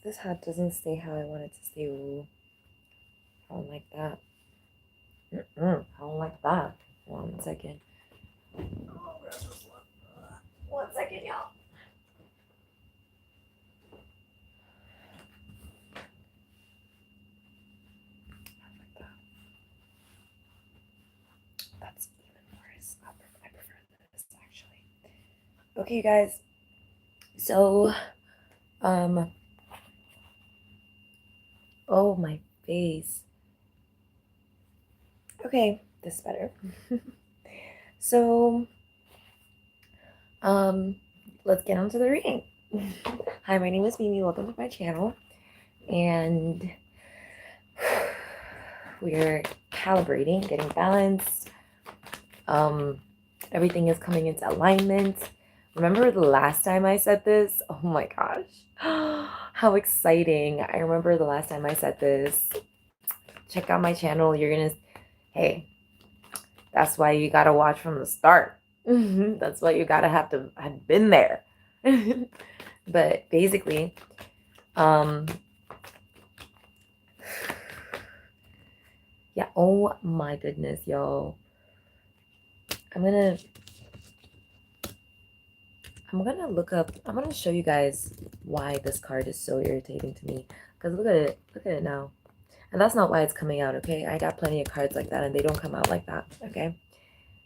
This hat doesn't stay how I want it to stay. Ooh, I don't like that. I don't like that. 1 second. Oh, 1 second, y'all. Like that. That's even worse. I prefer this actually. Okay, you guys. So, oh my face. Okay, this is better. So, um, let's get on to the reading. Hi, my name is Mimi. Welcome to my channel. And we're calibrating, getting balanced. Everything is coming into alignment. Remember the last time I said this? Oh my gosh. How exciting. I remember the last time I said this. Check out my channel. You're gonna, hey, that's why you gotta watch from the start. That's why you gotta have been there. But basically, yeah, oh my goodness, y'all. I'm gonna look up, I'm gonna show you guys why this card is so irritating to me. Because look at it now. And that's not why it's coming out, okay? I got plenty of cards like that and they don't come out like that, okay?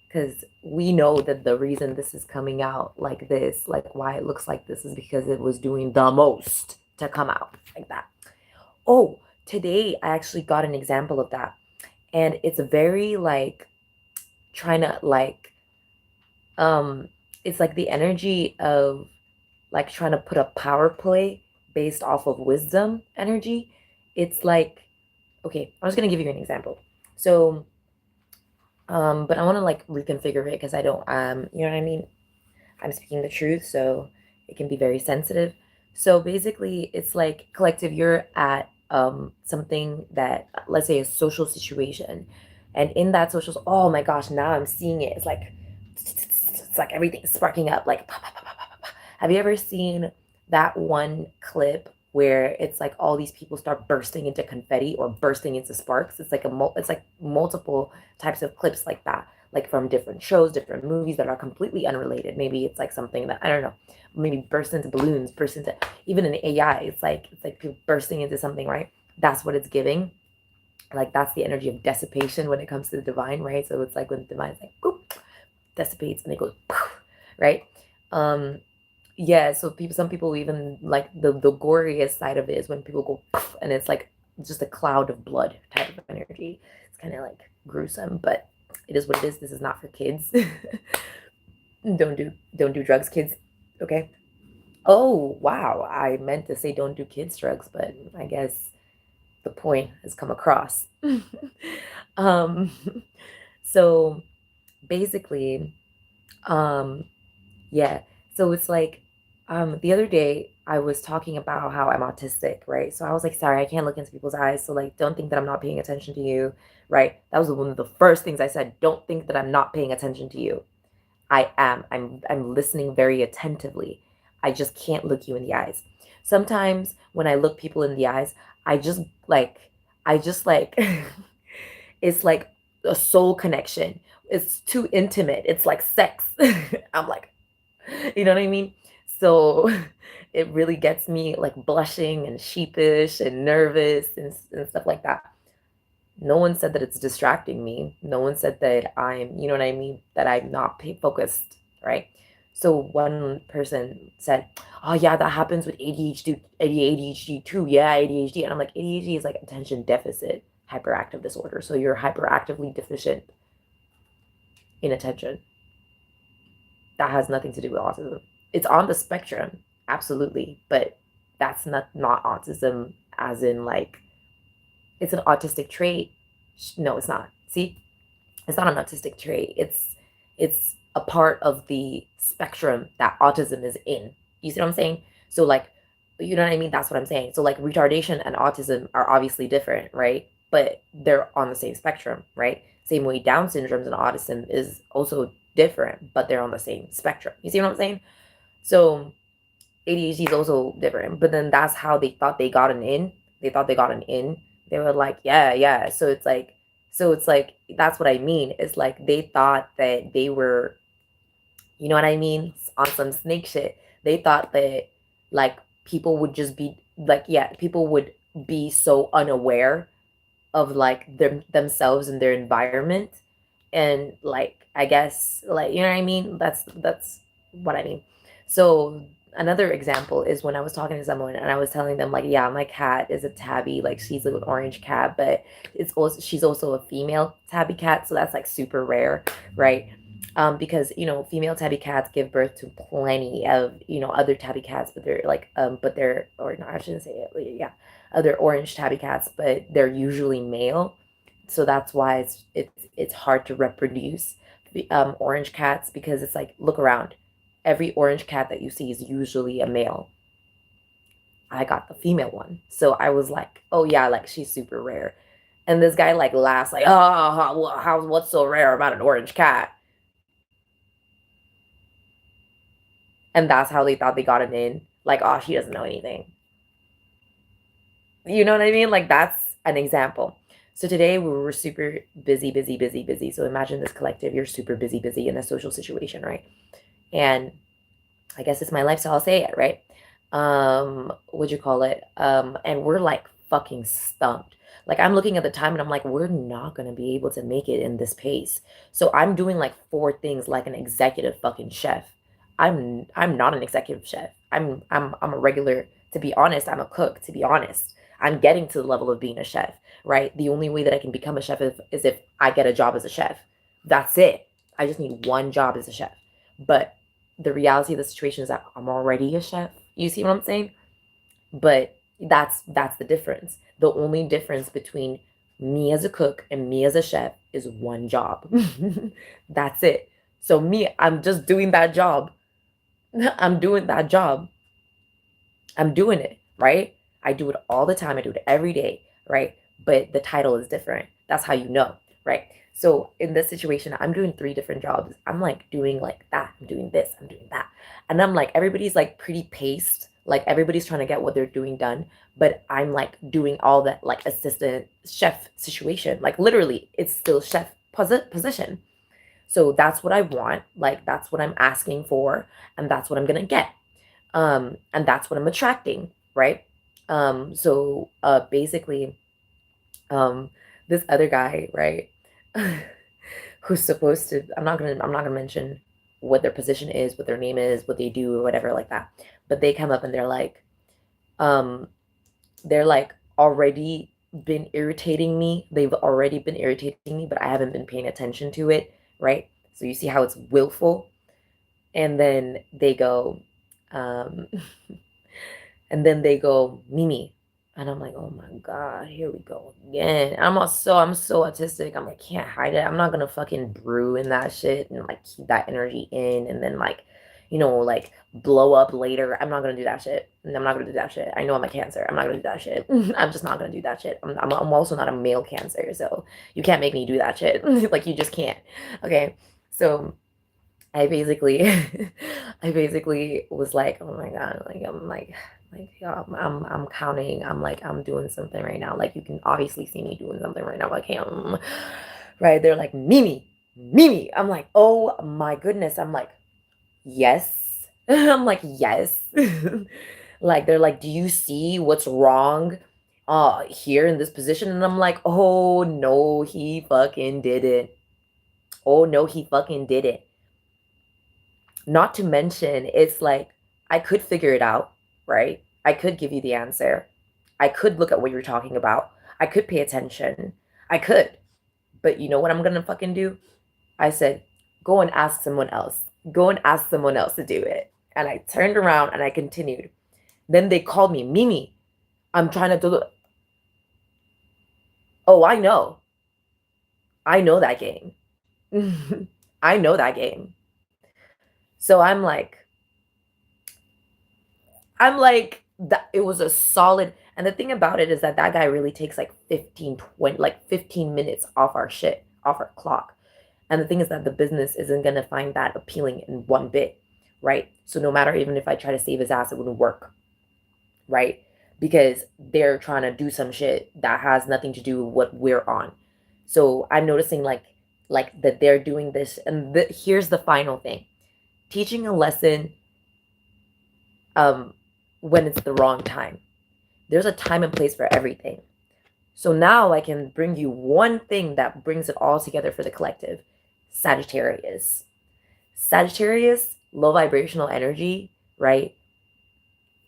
Because we know that the reason this is coming out like this, like why it looks like this, is because it was doing the most to come out like that. Oh, today I actually got an example of that. And it's very like trying to like, it's like the energy of like trying to put a power play based off of wisdom energy. It's like, okay, I'm just gonna give you an example. So, but I want to like reconfigure it because I don't, you know what I mean? I'm speaking the truth, so it can be very sensitive. So basically, it's like collective, you're at something that, let's say, a social situation, and in that social, oh my gosh, now I'm seeing it. It's like everything's sparking up, like pop, pop, pop, pop, pop, pop. Have you ever seen that one clip where it's like all these people start bursting into confetti or bursting into sparks? It's like it's like multiple types of clips like that, like from different shows, different movies that are completely unrelated. Maybe it's like something that I don't know, maybe burst into balloons, burst into even in AI. It's like people bursting into something, right? That's what it's giving. Like that's the energy of dissipation when it comes to the divine, right? So it's like when the divine's like boop, dissipates and it goes poof, right? Um, yeah. So some people even like the goriest side of it is when people go poof, and it's like just a cloud of blood type of energy. It's kind of like gruesome, but it is what it is. This is not for kids. Don't do drugs, kids. Okay. Oh wow, I meant to say don't do kids drugs, but I guess the point has come across. um, so basically, yeah. So it's like, the other day I was talking about how I'm autistic, right? So I was like, sorry, I can't look into people's eyes. So like, don't think that I'm not paying attention to you, right? That was one of the first things I said. Don't think that I'm not paying attention to you. I am. I'm listening very attentively. I just can't look you in the eyes. Sometimes when I look people in the eyes, I just like I just like it's like a soul connection. It's too intimate. It's like sex. I'm like, you know what I mean? So it really gets me like blushing and sheepish and nervous and stuff like that. No one said that it's distracting me. No one said that I'm, you know what I mean, that I'm not focused, right? So one person said, "Oh yeah, that happens with ADHD, ADHD too. Yeah, ADHD." And I'm like, ADHD is like attention deficit hyperactive disorder. So you're hyperactively deficient in attention. That has nothing to do with autism. It's on the spectrum, absolutely, but that's not autism as in like it's an autistic trait. No, it's not. See, it's not an autistic trait. It's a part of the spectrum that autism is in. You see what I'm saying? So like, you know what I mean? That's what I'm saying. So like retardation and autism are obviously different, right? But they're on the same spectrum, right? Same way Down syndrome and autism is also different, but they're on the same spectrum. You see what I'm saying? So ADHD is also different, but then that's how they thought they got an in. They thought they got an in. They were like, yeah, yeah. So it's like that's what I mean. It's like they thought that they were, you know what I mean, on some snake shit. They thought that like people would just be like, yeah, people would be so unaware of like themselves and their environment, and like I guess like, you know what I mean, that's what I mean. So another example is when I was talking to someone and I was telling them like, yeah, my cat is a tabby, like she's an orange cat, but it's also she's also a female tabby cat, so that's like super rare, right? Because you know female tabby cats give birth to plenty of, you know, other tabby cats, but they're like but they're, or no, I shouldn't say it, like, yeah, other orange tabby cats, but they're usually male, so that's why it's hard to reproduce the orange cats, because it's like, look around, every orange cat that you see is usually a male. I got the female one, so I was like, oh yeah, like she's super rare. And this guy like laughs like, oh, what's so rare about an orange cat? And that's how they thought they got it in, like, oh, she doesn't know anything. You know what I mean? Like that's an example. So today we were super busy, busy, busy, busy. So imagine this collective, you're super busy, busy in a social situation, right? And I guess it's my life, so I'll say it, right? What'd you call it? And we're like fucking stumped. Like I'm looking at the time and I'm like, we're not gonna be able to make it in this pace. So I'm doing like four things like an executive fucking chef. I'm not an executive chef. I'm a regular, to be honest, I'm a cook, to be honest. I'm getting to the level of being a chef, right? The only way that I can become a chef is if I get a job as a chef. That's it. I just need one job as a chef. But the reality of the situation is that I'm already a chef. You see what I'm saying? But that's the difference. The only difference between me as a cook and me as a chef is one job. That's it. So me, I'm just doing that job. I'm doing that job. I'm doing it, right? I do it all the time. I do it every day, right? But the title is different. That's how you know, right? So in this situation, I'm doing three different jobs. I'm like doing like that. I'm doing this. I'm doing that. And I'm like, everybody's like pretty paced. Like everybody's trying to get what they're doing done. But I'm like doing all that like assistant chef situation. Like literally, it's still chef position. So that's what I want. Like that's what I'm asking for. And that's what I'm going to get. And that's what I'm attracting, right? Basically, um, this other guy, right, who's supposed to, I'm not gonna mention what their position is, what their name is, what they do, or whatever like that. But they come up and um, they're like already been irritating me. They've already been irritating me, but I haven't been paying attention to it, right? So you see how it's willful, and then they go, um, and then they go, Mimi. And I'm like, oh my God, here we go again. I'm so autistic. I'm like, can't hide it. I'm not gonna fucking brew in that shit and like keep that energy in and then like, you know, like blow up later. I'm not gonna do that shit. And I'm not gonna do that shit. I know I'm a Cancer. I'm not gonna do that shit. I'm just not gonna do that shit. I'm also not a male Cancer, so you can't make me do that shit. Like you just can't. Okay. So I basically I basically was like, oh my God, like yeah, I'm counting. I'm like I'm doing something right now. Like you can obviously see me doing something right now. Like hey, right. They're like Mimi, Mimi. I'm like, oh my goodness. I'm like, yes. I'm like, yes. Like they're like, do you see what's wrong here in this position? And I'm like, oh no, he fucking did it. Oh no, he fucking did it. Not to mention, it's like I could figure it out, right? I could give you the answer. I could look at what you're talking about. I could pay attention. I could. But you know what I'm gonna fucking do? I said, go and ask someone else. Go and ask someone else to do it. And I turned around and I continued. Then they called me, Mimi, I'm trying to do. Oh, I know. I know that game. I know that game. So that it was a solid, and the thing about it is that that guy really takes like 15, 20, like 15 minutes off our off our clock. And the thing is that the business isn't going to find that appealing in one bit. right? So no matter even if I try to save his ass, it wouldn't work, right? Because they're trying to do some shit that has nothing to do with what we're on. So I'm noticing like that they're doing this, and here's the final thing: teaching a lesson um when it's the wrong time. There's a time and place for everything. So now I can bring you one thing that brings it all together for the collective. Sagittarius. Sagittarius, low vibrational energy, right,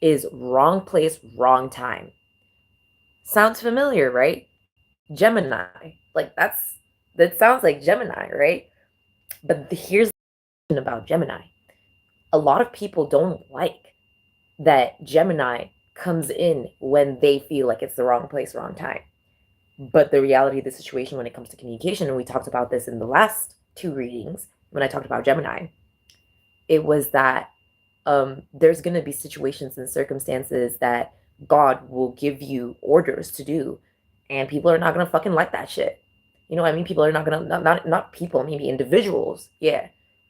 is wrong place, wrong time. Sounds familiar, right? Gemini. Like that sounds like Gemini, right? But here's the thing about Gemini. A lot of people don't like that Gemini comes in when they feel like it's the wrong place, wrong time. But the reality of the situation when it comes to communication, and we talked about this in the last two readings when I talked about Gemini, it was that there's going to be situations and circumstances that God will give you orders to do, and people are not going to fucking like that shit. You know what I mean? People are not going to, not people, maybe individuals. Yeah.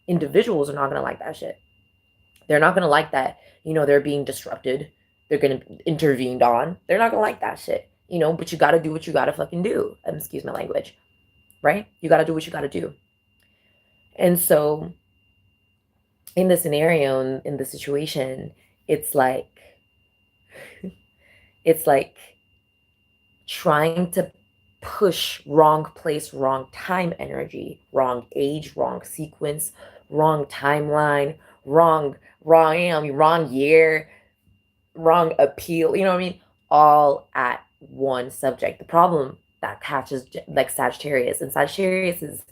Individuals are not going to like that shit. They're not going to like that, they're being disrupted. They're going to intervened on. They're not going to like that shit, but you got to do what you got to fucking do. Excuse my language, right? You got to do what you got to do. And so in the scenario, in the situation, it's like trying to push wrong place, wrong time energy, wrong age, wrong sequence, wrong timeline, wrong year, wrong appeal, you know what I mean? All at one subject. The problem that catches like Sagittarius, and Sagittarius is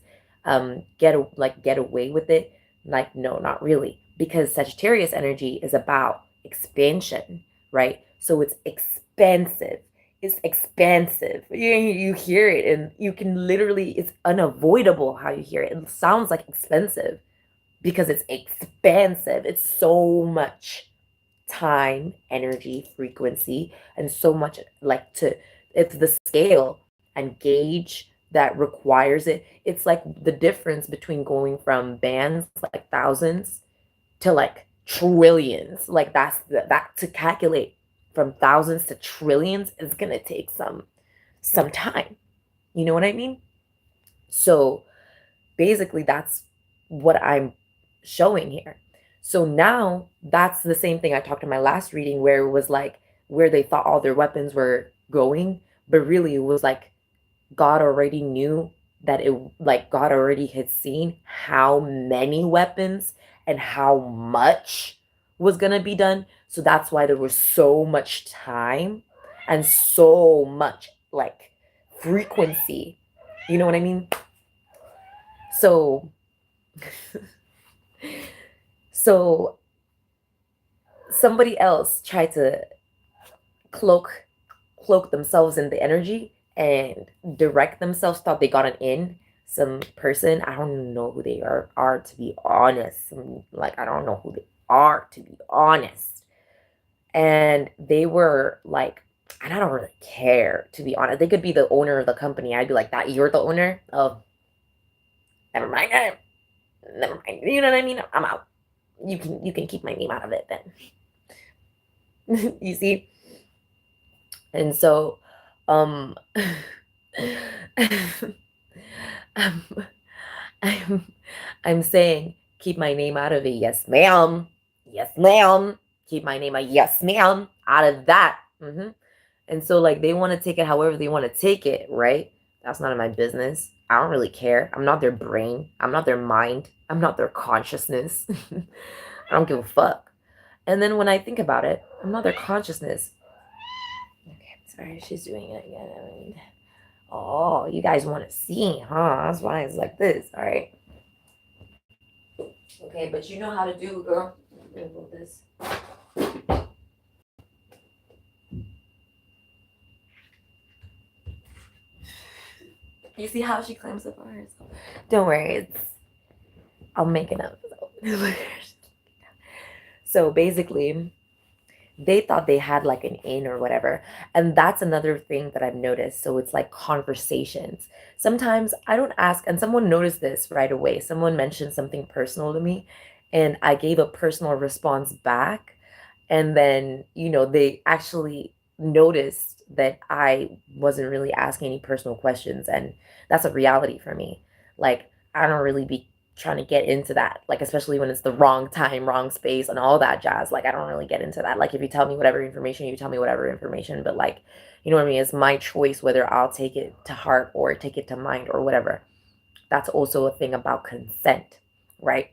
get away with it. Like, no, not really. Because Sagittarius energy is about expansion, right? So it's expansive. It's expansive. You hear it and you can literally, it's unavoidable how you hear it. It sounds like expensive because it's expansive. It's so much time, energy, frequency, and so much it's the scale and gauge that requires it. It's like the difference between going from bands like thousands to like trillions. Like that to calculate from thousands to trillions is gonna take some time. You know what I mean? So basically that's what I'm showing here. So now that's the same thing I talked in my last reading where it was like where they thought all their weapons were going, but really it was like God already knew that God already had seen how many weapons and how much was going to be done. So that's why there was so much time and so much like frequency. You know what I mean? So so somebody else tried to cloak themselves in the energy and direct themselves, thought they got an in. Some person, I don't know who they are to be honest. Like, I don't know who they are to be honest. And they were like, and I don't really care to be honest. They could be the owner of the company. I'd be like, that you're the owner? Oh, never mind. Never mind. You know what I mean? I'm out. You can keep my name out of it then. You see? And so um I'm, I'm saying keep my name out of it. Yes, ma'am. Yes, ma'am. Keep my name a yes, ma'am out of that. And so like they want to take it however they want to take it, right? That's none of my business. I don't really care. I'm not their brain. I'm not their mind. I'm not their consciousness. I don't give a fuck. And then when I think about it, I'm not their consciousness. Okay, sorry, she's doing it again. I mean, oh, you guys want to see, huh? That's why it's like this. All right. Okay, but you know how to do, girl. I'm gonna move this. You see how she climbs up on herself? Don't worry, I'll make it up. So basically, they thought they had like an in or whatever. And that's another thing that I've noticed. So it's like conversations. Sometimes I don't ask, and someone noticed this right away. Someone mentioned something personal to me, and I gave a personal response back. And then, they actually noticed that I wasn't really asking any personal questions. And that's a reality for me. Like, I don't really be trying to get into that, like, especially when it's the wrong time, wrong space, and all that jazz. Like, I don't really get into that. Like, if you tell me whatever information, you tell me whatever information. But, like, you know what I mean? It's my choice whether I'll take it to heart or take it to mind or whatever. That's also a thing about consent, right?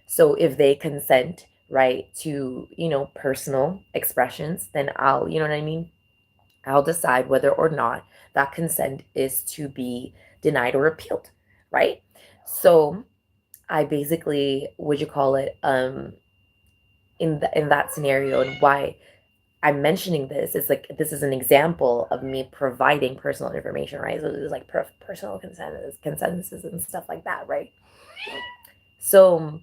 So if they consent, right, to, personal expressions, then I'll, you know what I mean? I'll decide whether or not that consent is to be denied or appealed, right? So I basically, would you call it, in that scenario, and why I'm mentioning this is like this is an example of me providing personal information, right? So there's like personal consensus and stuff like that, right? So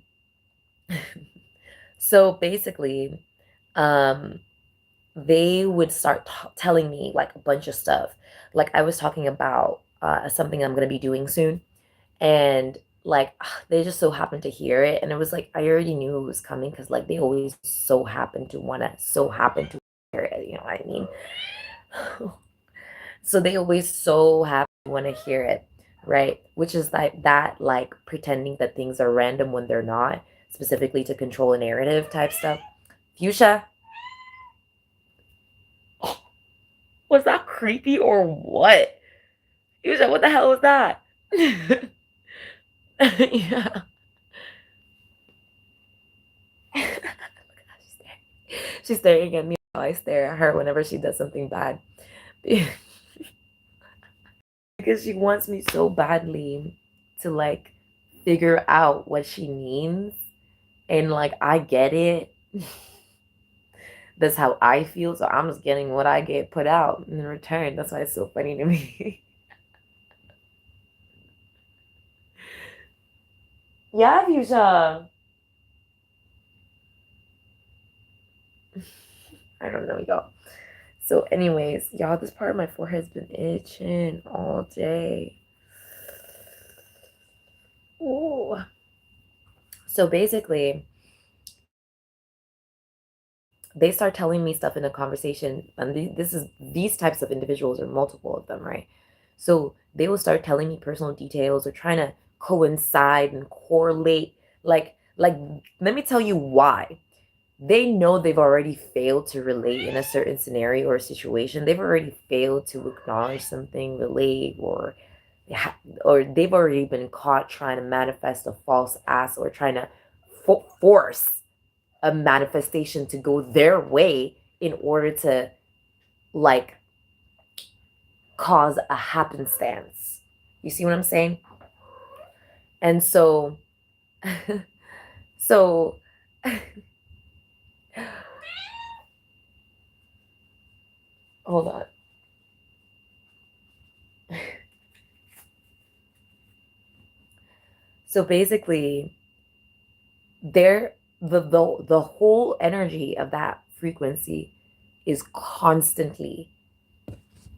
so basically, um, they would start telling me like a bunch of stuff. Like I was talking about something I'm gonna be doing soon, and like they just so happened to hear it, and it was like I already knew it was coming because like they always so happen to hear it. You know what I mean? So they always so happy want to hear it, right? Which is like that, like pretending that things are random when they're not, specifically to control a narrative type stuff. Fuchsia, was that creepy or what? Fuchsia, what the hell was that? Yeah. She's staring at me. I stare at her whenever she does something bad. Because she wants me so badly to like figure out what she means. And like I get it. That's how I feel. So I'm just getting what I get put out in return. That's why it's so funny to me. Yeah, Fuchsia. I don't know, y'all. So, anyways, y'all, this part of my forehead's been itching all day. Ooh. So basically, they start telling me stuff in a conversation, and these types of individuals are multiple of them, right? So they will start telling me personal details or trying to coincide and correlate. Like, let me tell you why. They know they've already failed to relate in a certain scenario or situation. They've already failed to acknowledge something, relate, or they've already been caught trying to manifest a false ask or trying to force a manifestation to go their way in order to like cause a happenstance. You see what I'm saying? And so, so, hold on. So basically, the whole energy of that frequency is constantly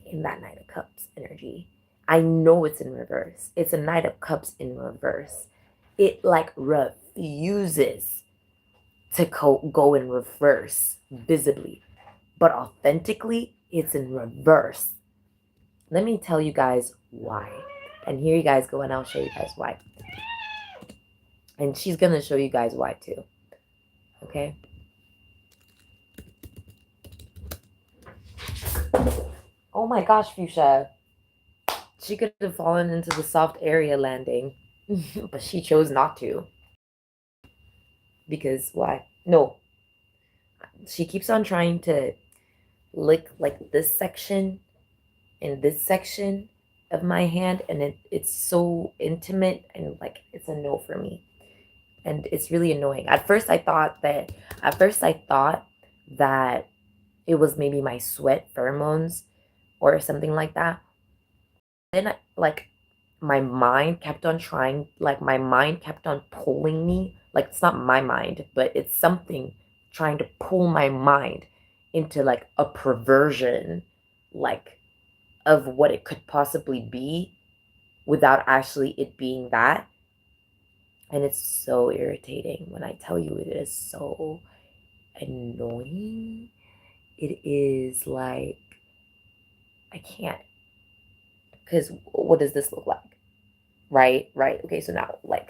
in that Knight of Cups energy. I know it's in reverse. It's a Knight of Cups in reverse. It like refuses to go in reverse visibly, but authentically, it's in reverse. Let me tell you guys why. And here you guys go, and I'll show you guys why. And she's gonna show you guys why too. Okay? Oh my gosh, Fuchsia. She could have fallen into the soft area landing, but she chose not to. Because why? No. She keeps on trying to lick like this section and this section of my hand, and it's so intimate, and like it's a no for me. And it's really annoying. At first I thought that it was maybe my sweat pheromones or something like that. Then like my mind kept on pulling me. Like it's not my mind, but it's something trying to pull my mind into like a perversion, like of what it could possibly be without actually it being that. And it's so irritating when I tell you it is so annoying. It is like, I can't. Because what does this look like? Right? Right. Okay, so now, like,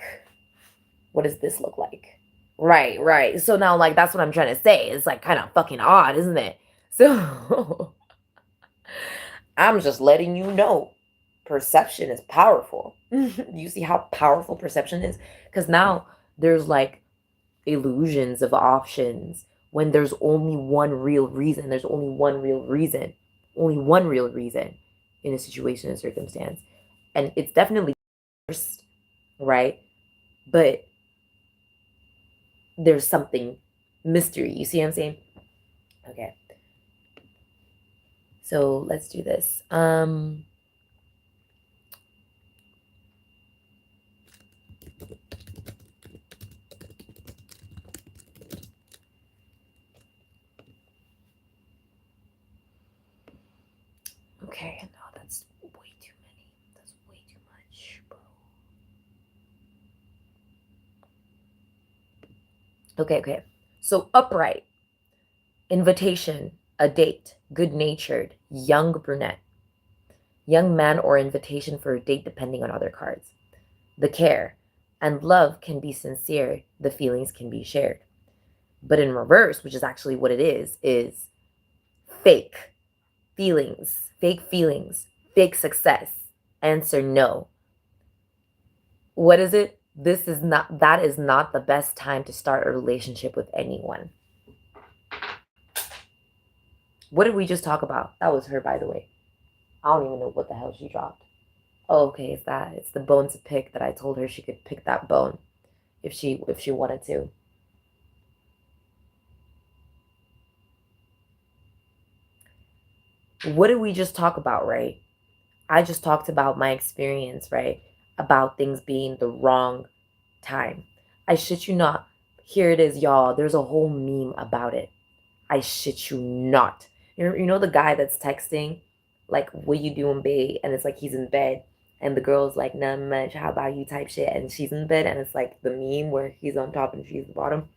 what does this look like? Right, right. So now, like, that's what I'm trying to say. It's like kind of fucking odd, isn't it? So I'm just letting you know perception is powerful. You see how powerful perception is? Because now there's like illusions of options when there's only one real reason. There's only one real reason. Only one real reason in a situation and circumstance. And it's definitely worst, right? But there's something mystery. You see what I'm saying? Okay. So let's do this. Okay, no, that's way too many. That's way too much, bro. Okay, okay. So upright, invitation, a date, good natured, young brunette, young man or invitation for a date depending on other cards. The care and love can be sincere, the feelings can be shared. But in reverse, which is actually what it is fake feelings, fake success. Answer no. What is it? That is not the best time to start a relationship with anyone. What did we just talk about? That was her, by the way. I don't even know what the hell she dropped. Oh, okay, it's that. It's the bone to pick that I told her she could pick that bone if she wanted to. What did we just talk about, right? I just talked about my experience, right? About things being the wrong time. I shit you not. Here it is, y'all. There's a whole meme about it. I shit you not. You know the guy that's texting, like, what you doing, babe? And it's like he's in bed. And the girl's like, not much, how about you type shit? And she's in bed and it's like the meme where he's on top and she's the bottom.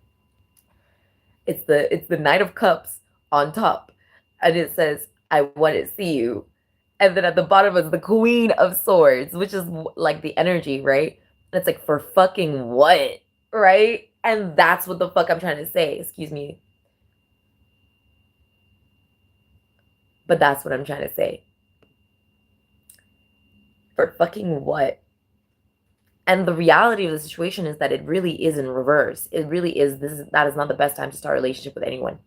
It's the Knight of Cups on top. And it says, I want to see you. And then at the bottom is the Queen of Swords, which is like the energy, right? And it's like, for fucking what? Right? And that's what the fuck I'm trying to say. Excuse me. But that's what I'm trying to say. For fucking what? And the reality of the situation is that it really is in reverse. It really is. That is not the best time to start a relationship with anyone.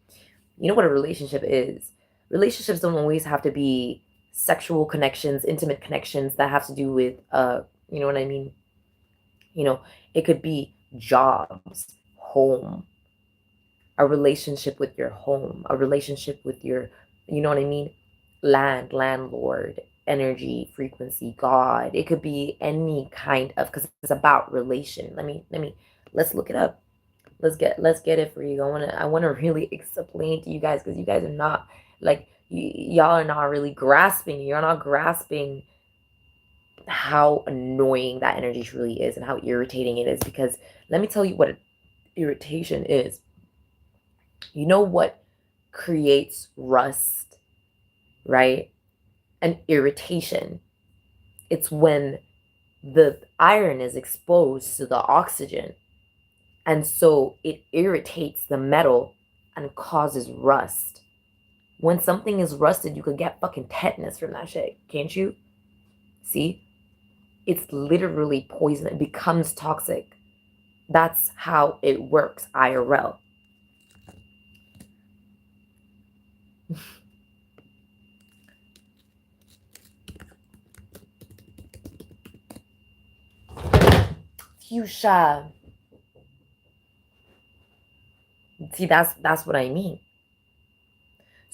You know what a relationship is? Relationships don't always have to be sexual connections, intimate connections that have to do with you know what I mean? You know, it could be jobs, home, a relationship with your home, a relationship with your, you know what I mean? Landlord, energy, frequency, God. It could be any kind of, because it's about relation. Let's look it up. Let's get it for you. I wanna really explain to you guys because you guys are not like y'all are not really grasping. You're not grasping how annoying that energy truly is and how irritating it is. Because let me tell you what irritation is. You know what creates rust, right? And irritation. It's when the iron is exposed to the oxygen. And so it irritates the metal and causes rust. When something is rusted, you could get fucking tetanus from that shit, can't you? See? It's literally poison. It becomes toxic. That's how it works, IRL. Fuchsia. See, that's what I mean.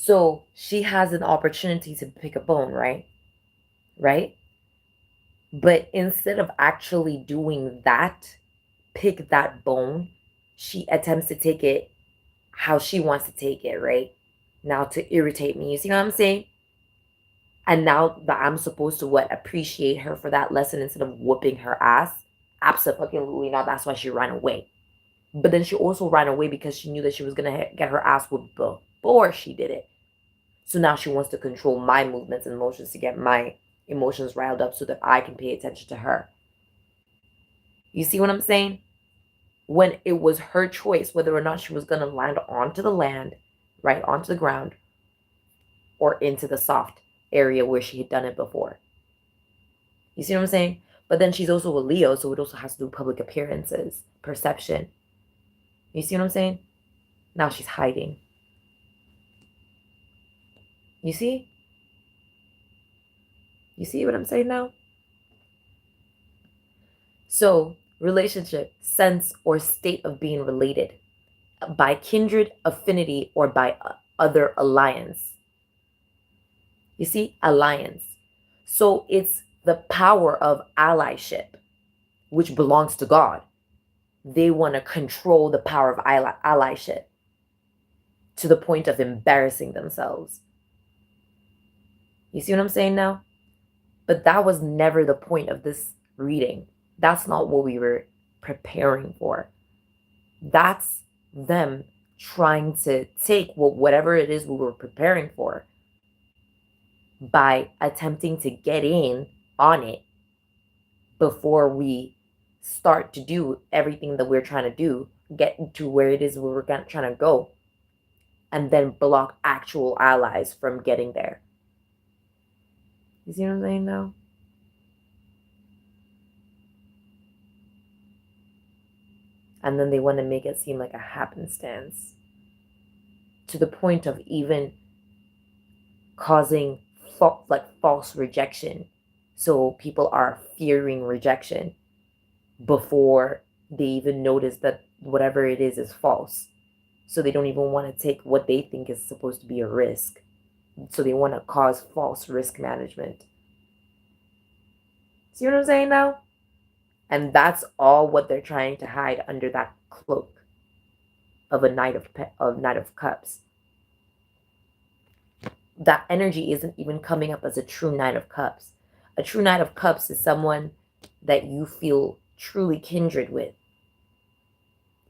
So she has an opportunity to pick a bone, right? Right? But instead of actually doing that, pick that bone, she attempts to take it how she wants to take it, right? Now to irritate me. You see what I'm saying? And now that I'm supposed to what appreciate her for that lesson instead of whooping her ass. Absolutely not. That's why she ran away. But then she also ran away because she knew that she was going to get her ass whooped before she did it. So now she wants to control my movements and emotions to get my emotions riled up so that I can pay attention to her. You see what I'm saying? When it was her choice whether or not she was going to land onto the land, right, onto the ground, or into the soft area where she had done it before. You see what I'm saying? But then she's also a Leo, so it also has to do public appearances, perception. You see what I'm saying? Now she's hiding. You see? You see what I'm saying now? So, relationship, sense, or state of being related by kindred, affinity, or by other alliance. You see? Alliance. So, it's the power of allyship, which belongs to God. They want to control the power of allyship to the point of embarrassing themselves. You see what I'm saying now? But that was never the point of this reading. That's not what we were preparing for. That's them trying to take whatever it is we were preparing for by attempting to get in on it before we start to do everything that we're trying to do, get to where it is we're trying to go, and then block actual allies from getting there. You see what I'm saying now? And then they want to make it seem like a happenstance to the point of even causing false rejection. So people are fearing rejection before they even notice that whatever it is false. So they don't even want to take what they think is supposed to be a risk. So they want to cause false risk management. See what I'm saying now? And that's all what they're trying to hide under that cloak of a Knight of Cups. That energy isn't even coming up as a true Knight of Cups. A true Knight of Cups is someone that you feel truly kindred with.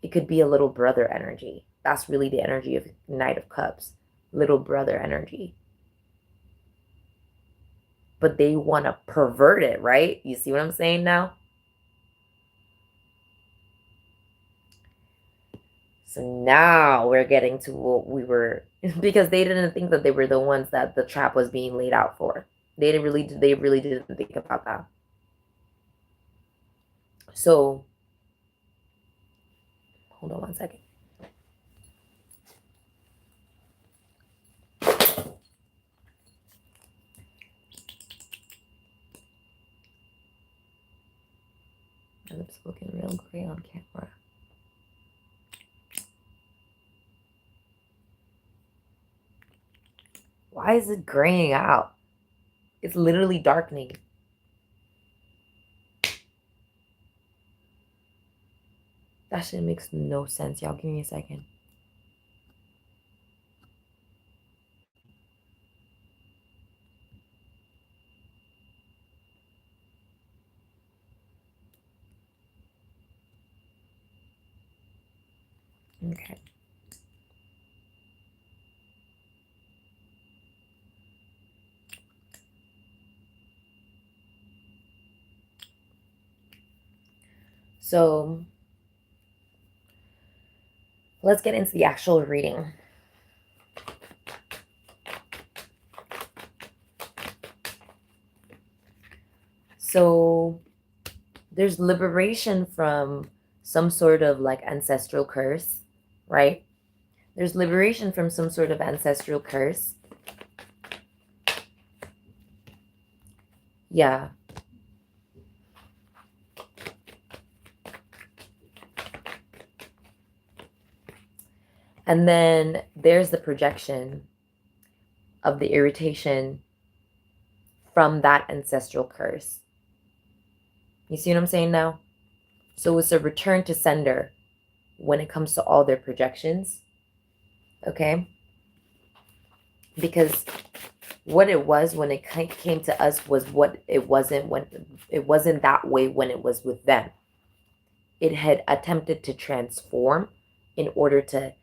It could be a little brother energy. That's really the energy of Knight of Cups. Little brother energy. But they want to pervert it, right? You see what I'm saying now? So now we're getting to what we were, because they didn't think that they were the ones that the trap was being laid out for. They really didn't think about that. So, hold on one second. My lips looking real gray on camera. Why is it graying out? It's literally darkening. That shit makes no sense, y'all. Give me a second. Okay. So let's get into the actual reading. So there's liberation from some sort of like ancestral curse, right? There's liberation from some sort of ancestral curse. Yeah. And then there's the projection of the irritation from that ancestral curse. You see what I'm saying now? So it's a return to sender when it comes to all their projections. Okay? Because what it was when it came to us was what it wasn't when it wasn't that way when it was with them. it had attempted to transform in order to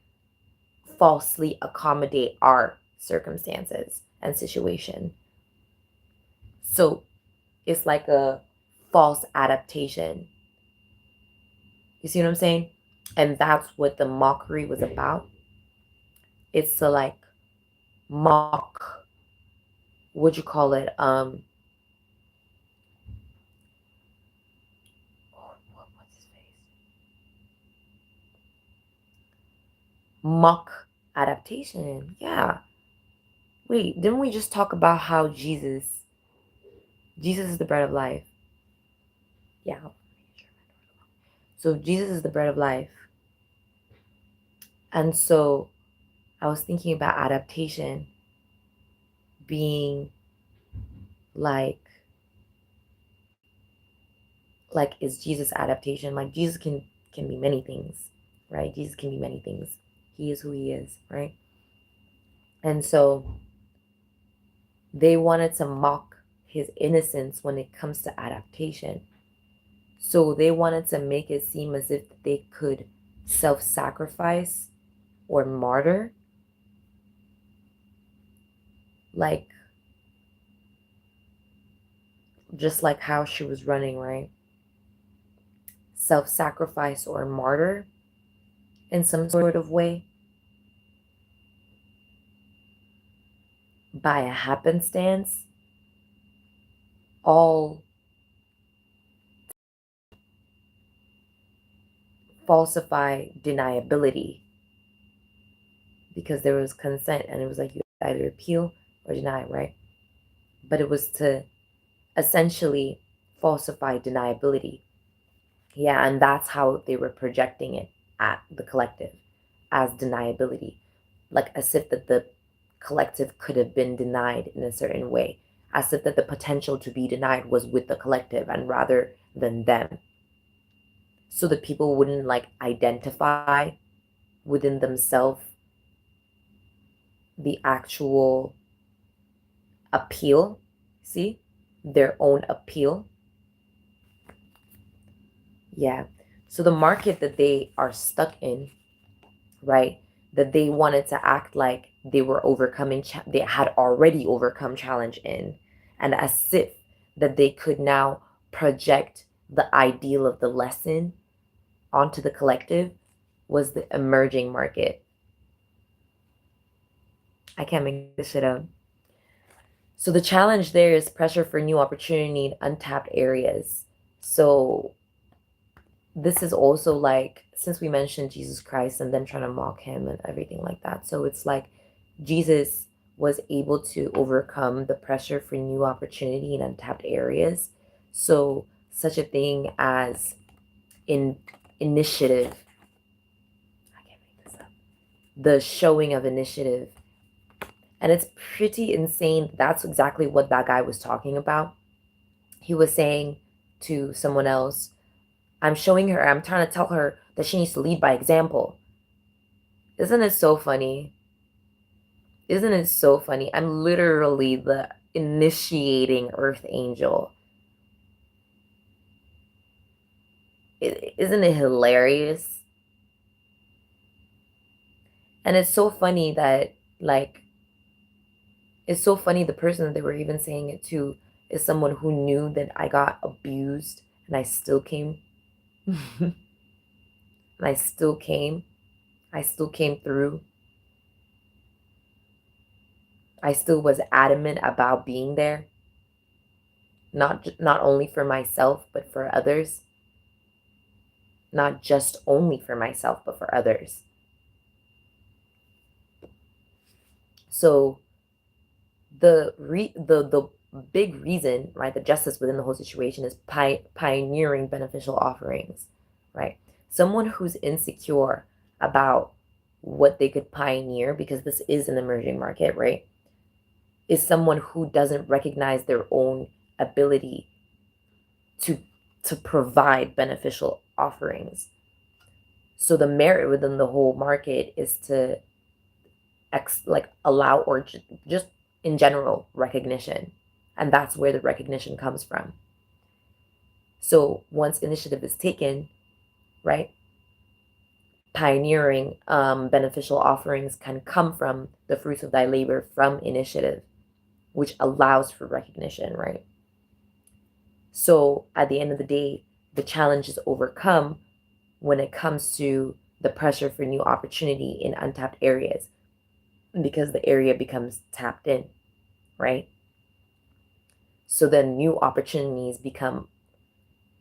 falsely accommodate our circumstances and situation. So it's like a false adaptation. You see what I'm saying? And that's what the mockery was about. It's to like mock, what'd you call it? What's his face? Mock adaptation. Yeah. Wait, didn't we just talk about how Jesus is the bread of life? Yeah. So Jesus is the bread of life. And so I was thinking about adaptation being like is Jesus adaptation? Like Jesus can be many things, right? Jesus can be many things. He is who he is, right? And so they wanted to mock his innocence when it comes to adaptation. So they wanted to make it seem as if they could self-sacrifice or martyr, like just like how she was running, right? Self-sacrifice or martyr in some sort of way by a happenstance, all falsify deniability, because there was consent and it was like you either appeal or deny, right? But it was to essentially falsify deniability. Yeah, and that's how they were projecting it at the collective, as deniability, like as if that the collective could have been denied in a certain way, as if that the potential to be denied was with the collective and rather than them, so that people wouldn't like identify within themselves the actual appeal, see, their own appeal. Yeah. So the market that they are stuck in, right, that they wanted to act like they were overcoming, they had already overcome challenge in, and as if that they could now project the ideal of the lesson onto the collective, was the emerging market. I can't make this shit up. So the challenge there is pressure for new opportunity in untapped areas. So this is also like, since we mentioned Jesus Christ and them trying to mock him and everything like that. So it's like Jesus was able to overcome the pressure for new opportunity in untapped areas. So such a thing as in initiative. I can't make this up. The showing of initiative. And it's pretty insane. That's exactly what that guy was talking about. He was saying to someone else, I'm showing her, I'm trying to tell her that she needs to lead by example. Isn't it so funny? Isn't it so funny? I'm literally the initiating earth angel. Isn't it hilarious? And it's so funny that, like, it's so funny the person that they were even saying it to is someone who knew that I got abused and I still came. And I still came. I still came through. I still was adamant about being there. Not only for myself, but for others. Not just only for myself, but for others. So the big reason, right, the justice within the whole situation is pioneering beneficial offerings, right? Someone who's insecure about what they could pioneer, because this is an emerging market, right, is someone who doesn't recognize their own ability to provide beneficial offerings. So the merit within the whole market is to like allow, or just in general, recognition. And that's where the recognition comes from. So once initiative is taken, right? Pioneering beneficial offerings can come from the fruits of thy labor from initiative, which allows for recognition, right? So at the end of the day, the challenge is overcome when it comes to the pressure for new opportunity in untapped areas because the area becomes tapped in, right? So then new opportunities become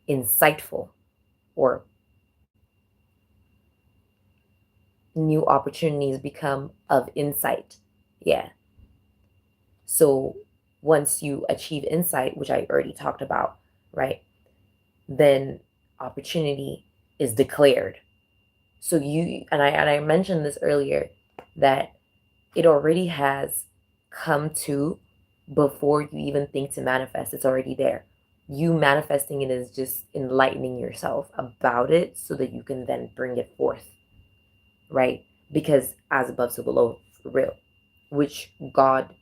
insightful, or new opportunities become of insight. Yeah. So once you achieve insight, which I already talked about, right, then opportunity is declared. So I mentioned this earlier, that it already has come to before you even think to manifest. It's already there. You manifesting it is just enlightening yourself about it so that you can then bring it forth, right? Because as above, so below, for real, which God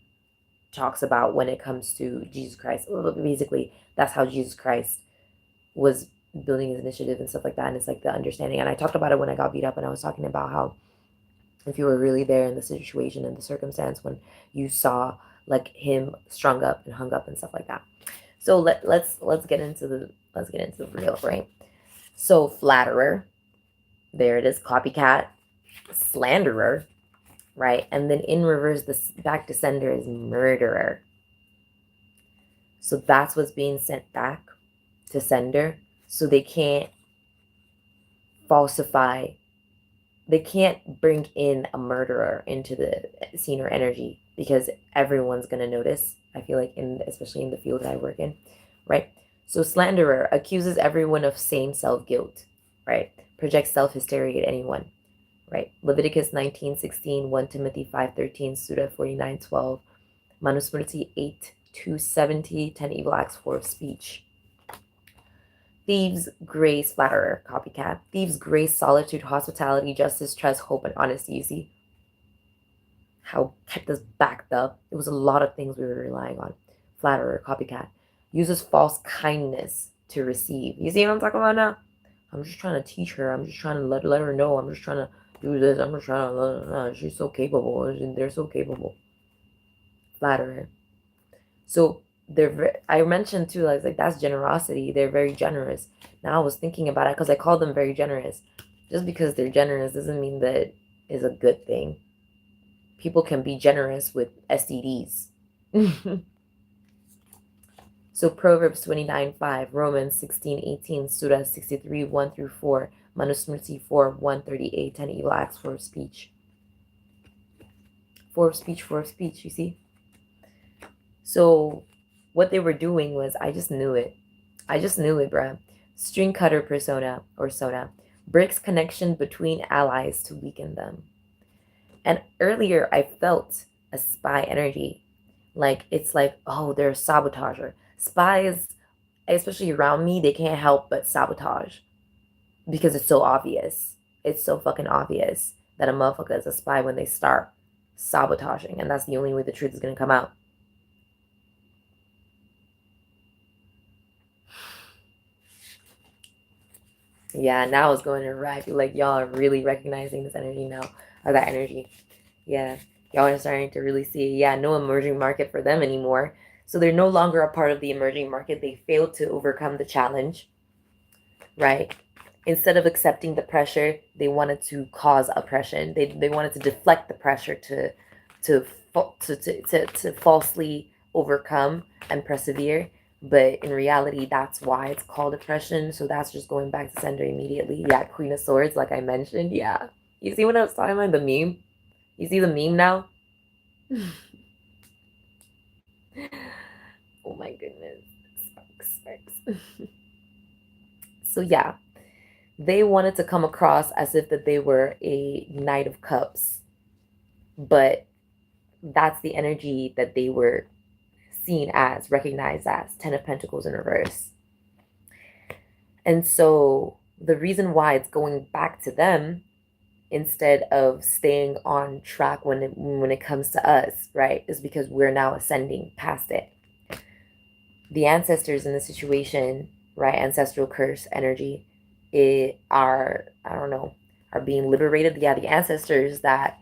talks about when it comes to Jesus Christ. Basically, that's how Jesus Christ was building his initiative and stuff like that. And it's like the understanding. And I talked about it when I got beat up, and I was talking about how if you were really there in the situation and the circumstance when you saw like him strung up and hung up and stuff like that. So let's get into the real, right? So flatterer, there it is, copycat, slanderer, right? And then in reverse, the back to sender is murderer. So that's what's being sent back to sender. So they can't falsify, they can't bring in a murderer into the scene or energy because everyone's going to notice. I feel like especially in the field that I work in, right? So slanderer accuses everyone of same self-guilt, right? Projects self-hysteria at anyone, right? Leviticus 19:16, 1 Timothy 5:13, Surah 49:12, Manusmriti 8:270, 10 evil acts, 4 of speech. Thieves, grace, flatterer, copycat. Thieves, grace, solitude, hospitality, justice, trust, hope, and honesty. You see how kept us backed up? It was a lot of things we were relying on. Flatterer, copycat. Uses false kindness to receive. You see what I'm talking about now? I'm just trying to teach her. I'm just trying to let her know. I'm just trying to do this. I'm just trying to let her know. She's so capable. And they're so capable. Flatterer. So I mentioned too, like that's generosity. They're very generous. Now I was thinking about it because I call them very generous. Just because they're generous doesn't mean that is a good thing. People can be generous with STDs. So Proverbs 29:5, Romans 16:18, Surah 63, 1 through 4, Manusmriti 4, 138, 10 evil acts, 4 of speech. 4 of speech, 4 of speech, you see? So what they were doing was, I just knew it. I just knew it, bruh. String cutter persona or sona breaks connection between allies to weaken them. And earlier I felt a spy energy. Like it's like, oh, they're a sabotager. Spies, especially around me, they can't help but sabotage because it's so obvious. It's so fucking obvious that a motherfucker is a spy when they start sabotaging, and that's the only way the truth is gonna come out. Yeah, now it's going to right. I feel like y'all are really recognizing this energy now, or that energy. Yeah, y'all are starting to really see, yeah, no emerging market for them anymore. So they're no longer a part of the emerging market. They failed to overcome the challenge, right? Instead of accepting the pressure, they wanted to cause oppression. They wanted to deflect the pressure to falsely overcome and persevere. But in reality, that's why it's called oppression. So that's just going back to sender immediately. Yeah, Queen of Swords, like I mentioned. Yeah. You see what I was talking about? The meme? You see the meme now? Oh my goodness. Sparks. So yeah, they wanted to come across as if that they were a Knight of Cups. But that's the energy that they were seen as, recognized as, 10 of Pentacles in reverse. And so the reason why it's going back to them instead of staying on track when it comes to us, right, is because we're now ascending past it. The ancestors in the situation, right, ancestral curse energy, are, I don't know, are being liberated. Yeah, the ancestors that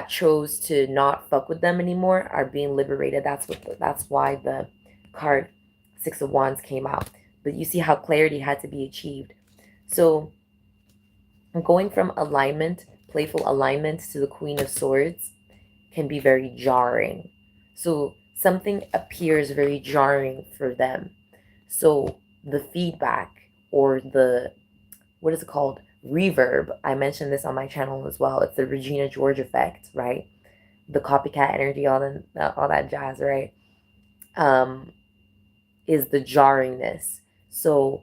chose to not fuck with them anymore are being liberated. That's why the card Six of Wands came out. But you see how clarity had to be achieved. So going from alignment, playful alignment, to the Queen of Swords can be very jarring. So something appears very jarring for them. So the feedback, or the, what is it called? Reverb. I mentioned this on my channel as well. It's the Regina George effect, right? The copycat energy, all that jazz, right? Is the jarringness. So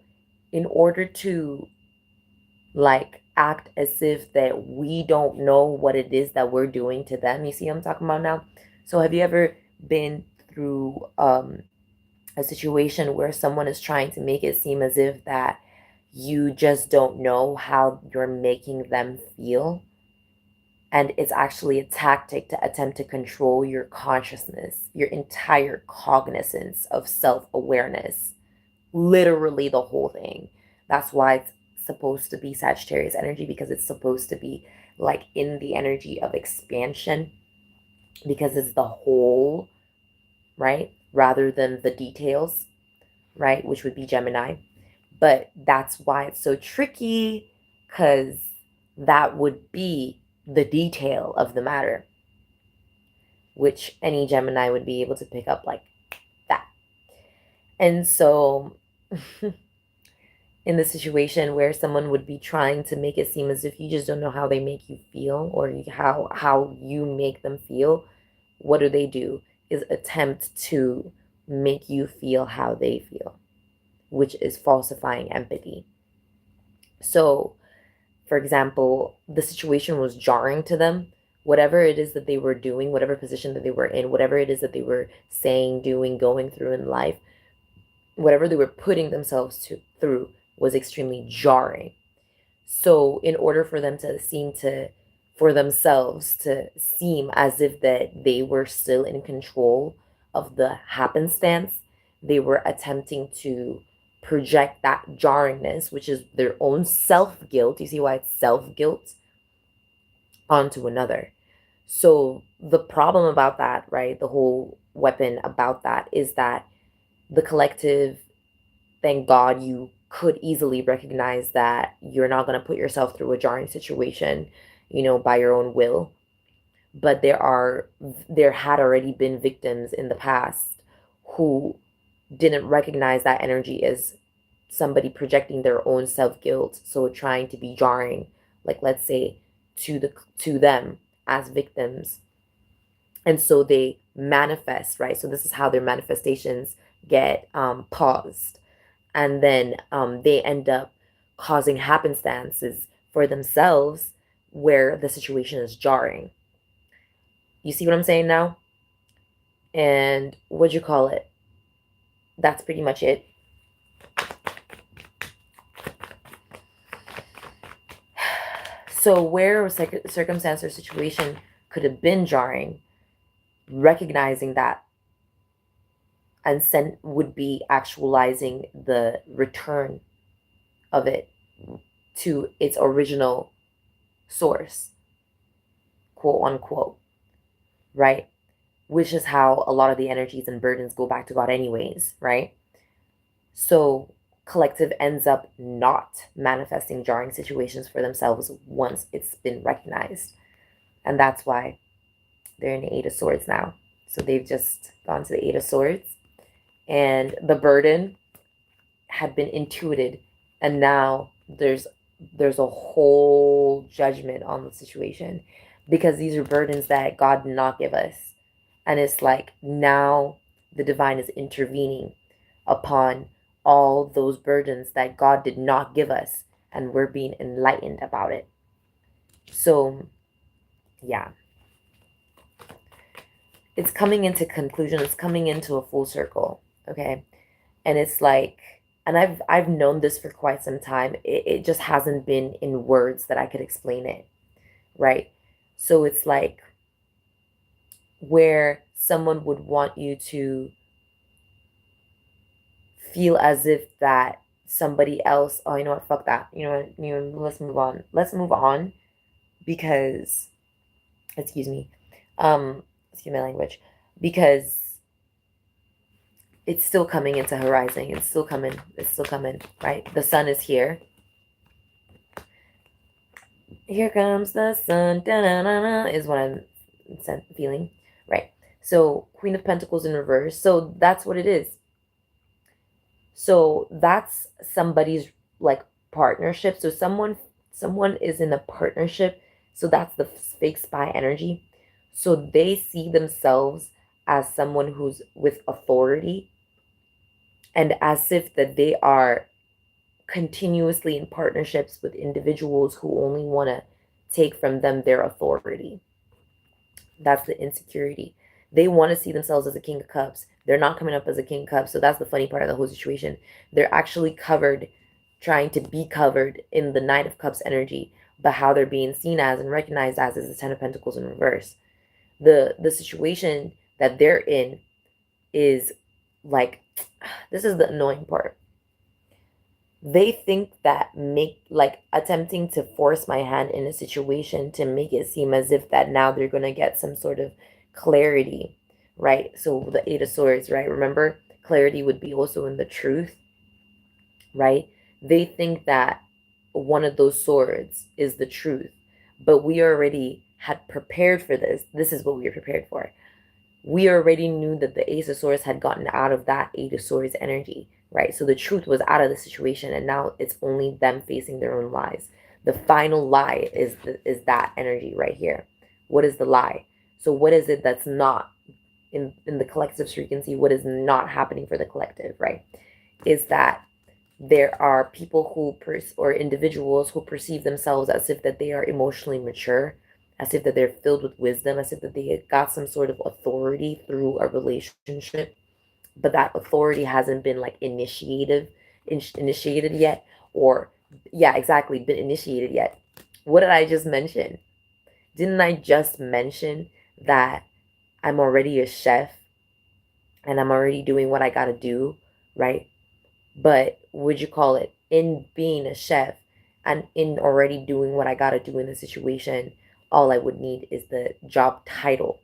in order to like act as if that we don't know what it is that we're doing to them, you see what I'm talking about now? So have you ever been through a situation where someone is trying to make it seem as if that you just don't know how you're making them feel, and it's actually a tactic to attempt to control your consciousness, your entire cognizance of self-awareness, literally the whole thing. That's why it's supposed to be Sagittarius energy, because it's supposed to be like in the energy of expansion, because it's the whole, right, rather than the details, right, which would be Gemini. But that's why it's so tricky, because that would be the detail of the matter, which any Gemini would be able to pick up like that. And so in the situation where someone would be trying to make it seem as if you just don't know how they make you feel, or how you make them feel, what do? Is attempt to make you feel how they feel, which is falsifying empathy. So, for example, the situation was jarring to them. Whatever it is that they were doing, whatever position that they were in, whatever it is that they were saying, doing, going through in life, whatever they were putting themselves through was extremely jarring. So in order for them to for themselves to seem as if that they were still in control of the happenstance, they were attempting to project that jarringness, which is their own self-guilt. You see why it's self-guilt? Onto another. So the problem about that, right, the whole weapon about that, is that the collective, thank God you could easily recognize that you're not going to put yourself through a jarring situation, by your own will. But there had already been victims in the past who didn't recognize that energy as somebody projecting their own self-guilt, so trying to be jarring, like let's say to them as victims. And so they manifest, right? So this is how their manifestations get paused, and then they end up causing happenstances for themselves where the situation is jarring. You see what I'm saying now? And what'd you call it? That's pretty much it. So where a circumstance or situation could have been jarring, recognizing that and would be actualizing the return of it to its original source, quote unquote, right? Which is how a lot of the energies and burdens go back to God anyways, right? So collective ends up not manifesting jarring situations for themselves once it's been recognized. And that's why they're in the Eight of Swords now. So they've just gone to the Eight of Swords, and the burden had been intuited, and now there's a whole judgment on the situation, because these are burdens that God did not give us. And it's like now the divine is intervening upon all those burdens that God did not give us, and we're being enlightened about it. So yeah, it's coming into conclusion, it's coming into a full circle, okay? And it's like, and I've known this for quite some time. It just hasn't been in words that I could explain it, right? So it's like where someone would want you to feel as if that somebody else. Oh, you know what? Fuck that. You know what? Let's move on. Let's move on because, excuse me, excuse my language, because it's still coming into horizon. It's still coming. It's still coming, right? The sun is here. Here comes the sun. Da-na-na-na, is what I'm feeling, right? So Queen of Pentacles in reverse. So that's what it is. So that's somebody's like partnership. So someone is in a partnership. So that's the fake spy energy. So they see themselves as someone who's with authority, and as if that they are continuously in partnerships with individuals who only want to take from them their authority. That's the insecurity. They want to see themselves as a King of Cups. They're not coming up as a King of Cups. So that's the funny part of the whole situation. They're actually covered, trying to be covered in the Knight of Cups energy, but how they're being seen as and recognized as is the Ten of Pentacles in reverse. The situation that they're in is like, this is the annoying part. They think that attempting to force my hand in a situation to make it seem as if that now they're going to get some sort of clarity, right? So the Eight of Swords, right? Remember, clarity would be also in the truth, right? They think that one of those swords is the truth, but we already had prepared for this. This is what we were prepared for. We already knew that the Ace of Swords had gotten out of that Eight of Swords energy, right? So the truth was out of the situation, and now it's only them facing their own lies. The final lie is that energy right here. What is the lie? So what is it that's not in the collective frequency? What is not happening for the collective, right? Is that there are people who or individuals who perceive themselves as if that they are emotionally mature, as if that they're filled with wisdom, as if that they got some sort of authority through a relationship, but that authority hasn't been like initiated yet, or yeah, exactly, been initiated yet. What did I just mention? Didn't I just mention that I'm already a chef and I'm already doing what I gotta do, right? But would you call it, in being a chef and in already doing what I gotta do in the situation, all I would need is the job title,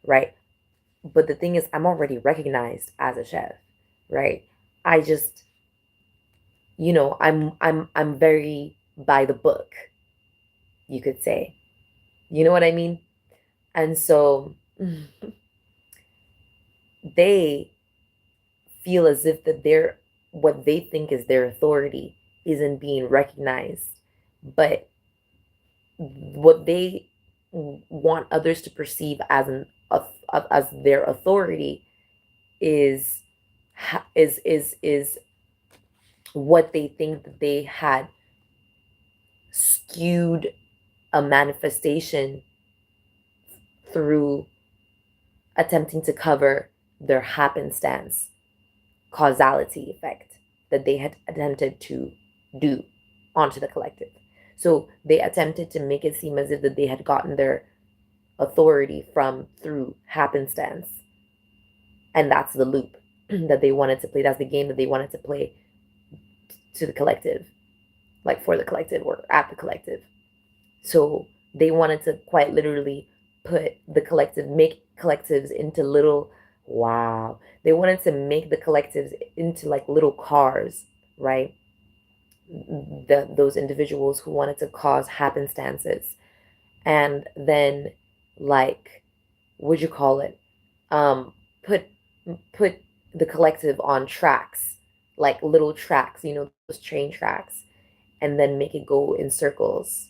right? But the thing is, I'm already recognized as a chef, right? I just, I'm very by the book, you could say. You know what I mean? And so they feel as if that what they think is their authority isn't being recognized, but what they want others to perceive as their authority is is what they think that they had skewed a manifestation through attempting to cover their happenstance causality effect that they had attempted to do onto the collective. So they attempted to make it seem as if that they had gotten their authority through happenstance. And that's the loop that they wanted to play. That's the game that they wanted to play to the collective, like for the collective or at the collective. So they wanted to quite literally make collectives into little, wow. They wanted to make the collectives into like little cars, right? Those individuals who wanted to cause happenstances. And then, like, what'd you call it? Put the collective on tracks, like little tracks, those train tracks, and then make it go in circles.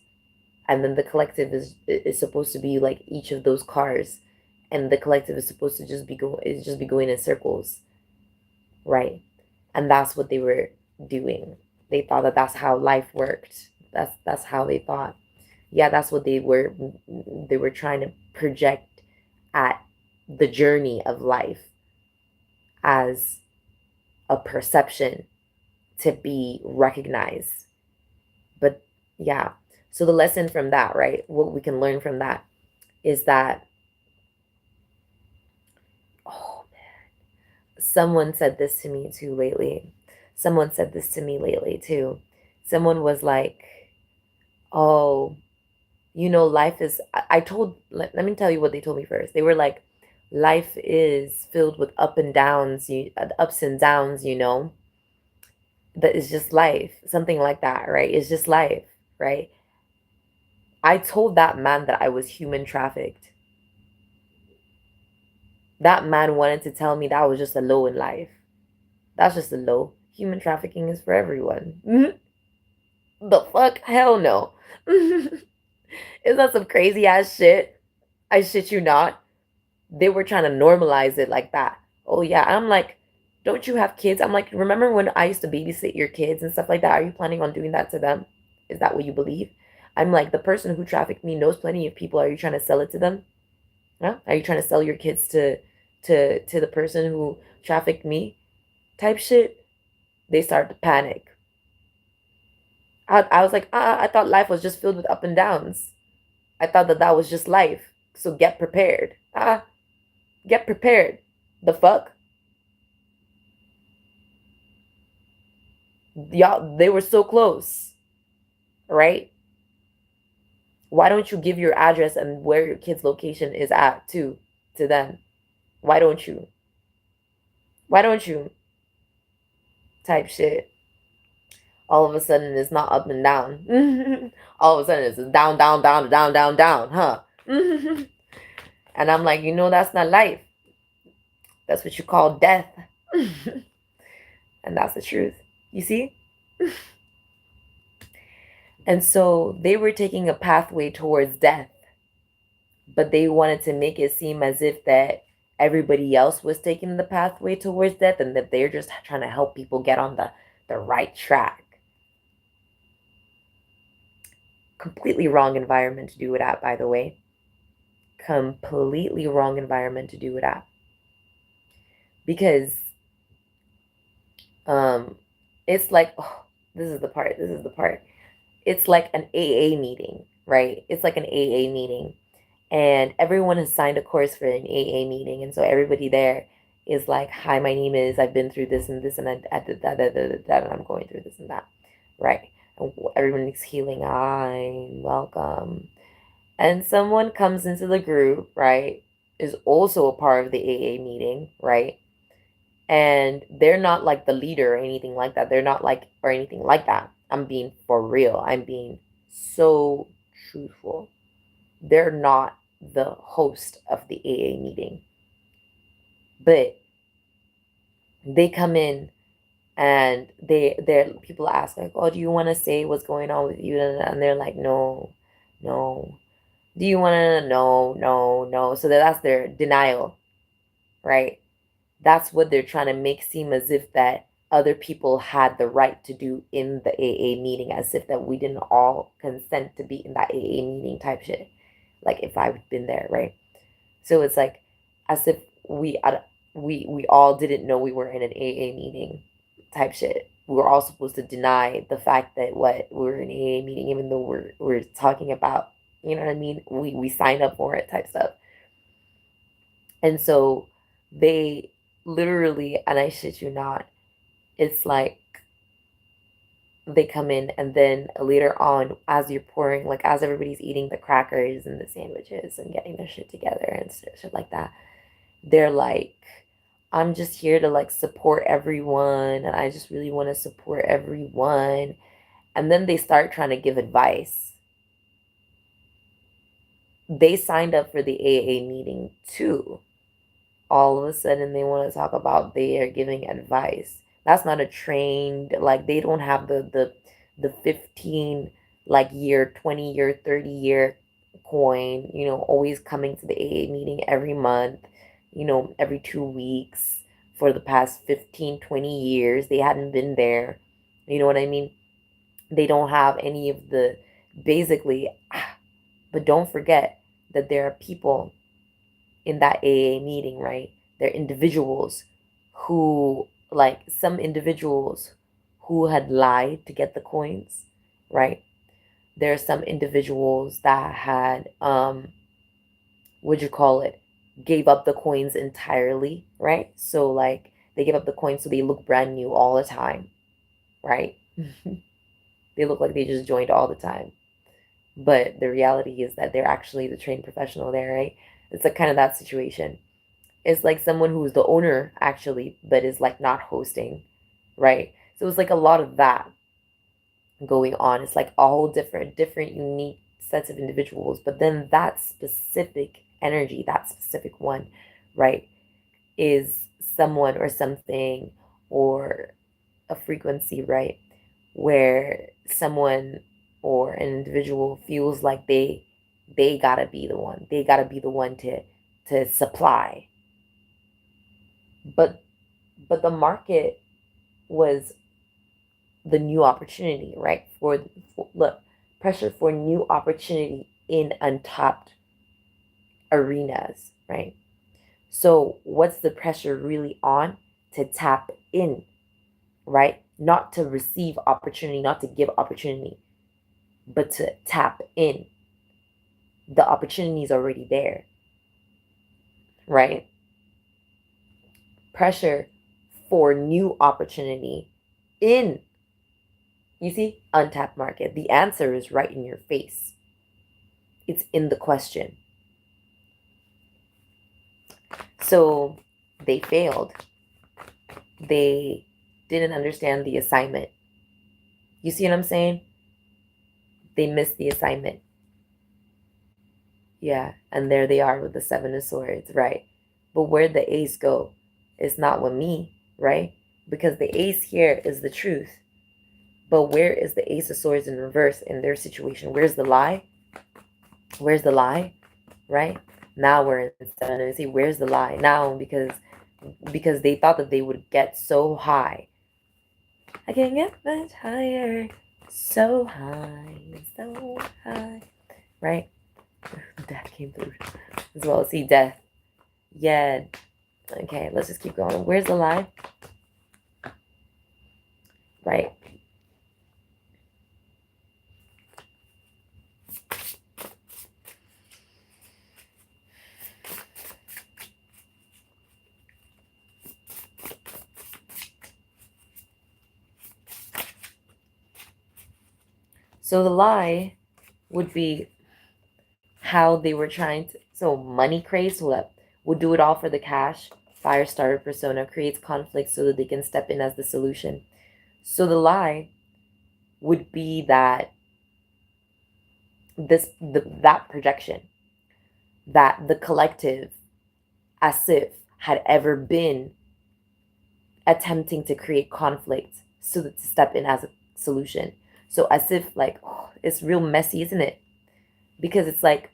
And then the collective is supposed to be like each of those cars, and the collective is supposed to just be going in circles, right? And that's what they were doing. They thought that that's how life worked. That's how they thought. Yeah, that's what they were trying to project at the journey of life as a perception to be recognized. But yeah, so the lesson from that, right? What we can learn from that is that, oh man, someone said this to me too lately. Someone said this to me lately too. Someone was like, oh, life is, I told, let me tell you what they told me first. They were like, life is filled with ups and downs, that is just life, something like that, right? It's just life, right? I told that man that I was human trafficked. That man wanted to tell me that was just a low in life. That's just a low. Human trafficking is for everyone. The fuck? Hell no. Is that some crazy ass shit? I shit you not. They were trying to normalize it like that. Oh yeah. I'm like, don't you have kids? I'm like, remember when I used to babysit your kids and stuff like that? Are you planning on doing that to them? Is that what you believe? I'm like, the person who trafficked me knows plenty of people. Are you trying to sell it to them? Huh? Are you trying to sell your kids to the person who trafficked me? Type shit. They start to panic. I was like, I thought life was just filled with up and downs. I thought that was just life. So get prepared. Get prepared. The fuck? Y'all, they were so close, right? Why don't you give your address and where your kid's location is at to them? Why don't you? Why don't you? Type shit. All of a sudden it's not up and down. All of a sudden it's down, down, down, down, down, down, huh? And I'm like, that's not life. That's what you call death. And that's the truth. You see? And so they were taking a pathway towards death, but they wanted to make it seem as if that everybody else was taking the pathway towards death and that they're just trying to help people get on the right track. Completely wrong environment to do it at, by the way. Completely wrong environment to do it at. Because it's like, oh, this is the part. It's like an AA meeting, right? It's like an AA meeting. And everyone has signed a course for an AA meeting. And so everybody there is like, hi, my name is, I've been through this and this, and I did that, and I'm going through this and that, right? And everyone is healing, I'm welcome. And someone comes into the group, right, is also a part of the AA meeting, right? And they're not like the leader or anything like that. They're not like, or anything like that. I'm being for real. I'm being so truthful. They're not the host of the AA meeting. But they come in and they're people ask like, oh, do you want to say what's going on with you? And they're like, no, no. Do you want to? No, no, no. So that's their denial, right? That's what they're trying to make seem as if that other people had the right to do in the AA meeting, as if that we didn't all consent to be in that AA meeting type shit. Like if I've been there, right? So it's like as if we all didn't know we were in an AA meeting type shit. We were all supposed to deny the fact that what we were in an AA meeting, even though we're talking about, you know what I mean? We signed up for it type stuff. And so they literally, and I shit you not, it's like they come in and then later on, as you're pouring, like as everybody's eating the crackers and the sandwiches and getting their shit together and shit like that, they're like, I'm just here to like support everyone and I just really want to support everyone. And then they start trying to give advice. They signed up for the AA meeting too. All of a sudden they want to talk about they are giving advice. That's not a trained, like they don't have the 15 like year, 20 year, 30-year coin, always coming to the AA meeting every month, every 2 weeks for the past 15, 20 years. They hadn't been there. You know what I mean? They don't have any of the basically, but don't forget that there are people in that AA meeting, right? They're individuals who, like some individuals who had lied to get the coins, right? There are some individuals that had, what'd you call it? Gave up the coins entirely, right? So like they give up the coins so they look brand new all the time. right? They look like they just joined all the time. But the reality is that they're actually the trained professional there, right? It's like kind of that situation. It's like someone who's the owner actually, but is like not hosting, right? So it's like a lot of that going on. It's like all different, unique sets of individuals. But then that specific energy, that specific one, right, is someone or something or a frequency, right, where someone or an individual feels like they gotta be the one. They gotta be the one to supply. But the market was the new opportunity, right? Look, pressure for new opportunity in untapped arenas, right? So what's the pressure really on? To tap in, right? Not to receive opportunity, not to give opportunity, but to tap in. The opportunity is already there, right? Pressure for new opportunity in, you see, untapped market. The answer is right in your face. It's in the question. So they failed. They didn't understand the assignment. You see what I'm saying? They missed the assignment. Yeah, and there they are with the Seven of Swords, right? But where'd the ace go? It's not with me, right? Because the ace here is the truth. But where is the Ace of Swords in reverse in their situation? Where's the lie? Where's the lie? Right? Now we're in Seven. See, where's the lie? Now because they thought that they would get so high. I can get much higher. So high. So high. Right? Death came through as well. See, death. Yeah. Okay, let's just keep going. Where's the lie? Right. So the lie would be how they were trying to, so money craze would do it all for the cash. Fire starter persona creates conflict so that they can step in as the solution. So the lie would be that that projection, that the collective, as if had ever been attempting to create conflict so that to step in as a solution. So as if like, oh, it's real messy, isn't it? Because it's like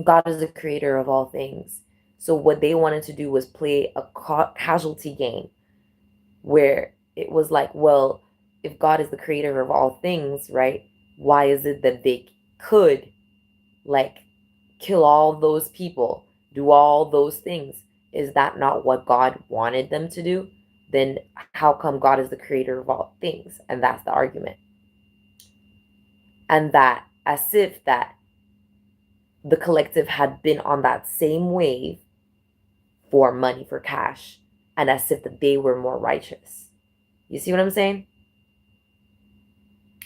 God is the creator of all things. So what they wanted to do was play a casualty game where it was like, well, if God is the creator of all things, right? Why is it that they could like kill all those people, do all those things? Is that not what God wanted them to do? Then how come God is the creator of all things? And that's the argument. And that as if that the collective had been on that same wave for money, for cash, and as if that they were more righteous. You see what I'm saying?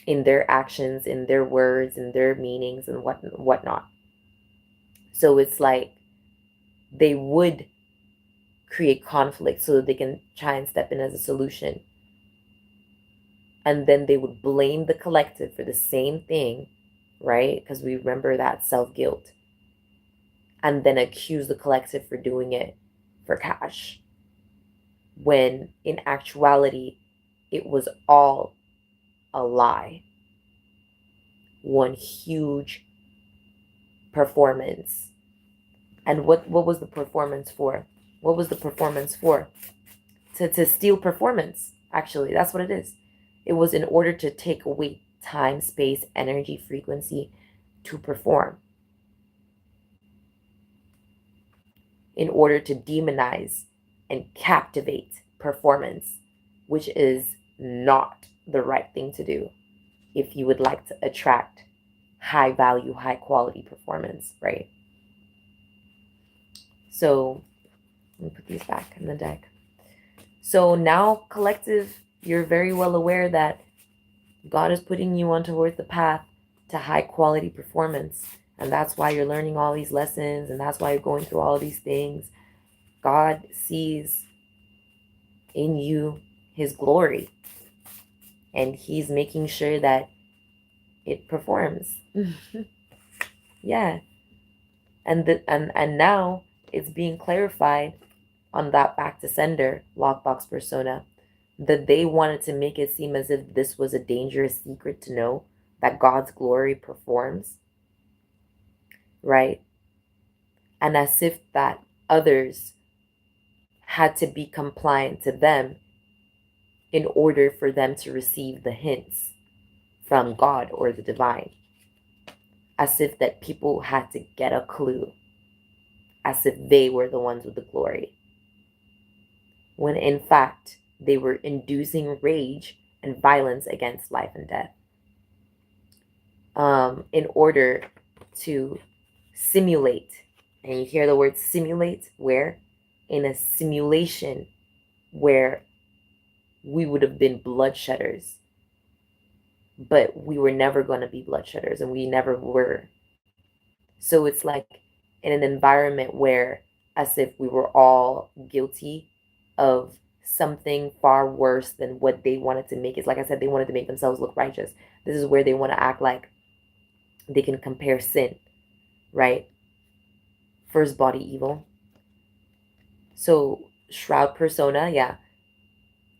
In their actions, in their words, in their meanings, and whatnot. So it's like they would create conflict so that they can try and step in as a solution. And then they would blame the collective for the same thing, right? Because we remember that self-guilt. And then accuse the collective for doing it for cash. When in actuality, it was all a lie. One huge performance. And what was the performance for? What was the performance for? To steal performance, actually. That's what it is. It was in order to take away time, space, energy, frequency to perform. In order to demonize and captivate performance, which is not the right thing to do if you would like to attract high value, high quality performance, right? So let me put these back in the deck. So now collective, you're very well aware that God is putting you on towards the path to high quality performance. And that's why you're learning all these lessons, and that's why you're going through all these things. God sees in you his glory, and he's making sure that it performs. Yeah. And now it's being clarified on that back to sender lockbox persona that they wanted to make it seem as if this was a dangerous secret to know, that God's glory performs, right? And as if that others had to be compliant to them in order for them to receive the hints from God or the divine. As if that people had to get a clue, as if they were the ones with the glory, when in fact they were inducing rage and violence against life and death, in order to simulate. And you hear the word simulate, where? In a simulation where we would have been bloodshedders, but we were never going to be bloodshedders, and we never were. So it's like in an environment where, as if we were all guilty of something far worse than what they wanted to make it. Like I said, they wanted to make themselves look righteous. This is where they want to act like they can compare sin, right? First body evil. So shroud persona, yeah,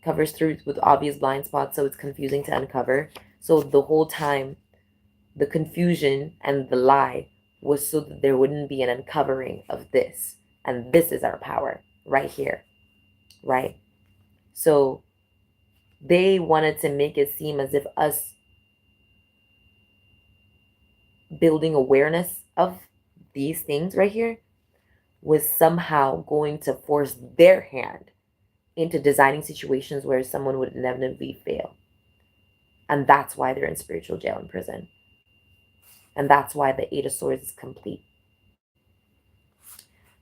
covers truth with obvious blind spots, so it's confusing to uncover. So the whole time, the confusion and the lie was so that there wouldn't be an uncovering of this. And this is our power right here, right? So they wanted to make it seem as if us building awareness of these things right here was somehow going to force their hand into designing situations where someone would inevitably fail. And that's why they're in spiritual jail and prison. And that's why the Eight of Swords is complete.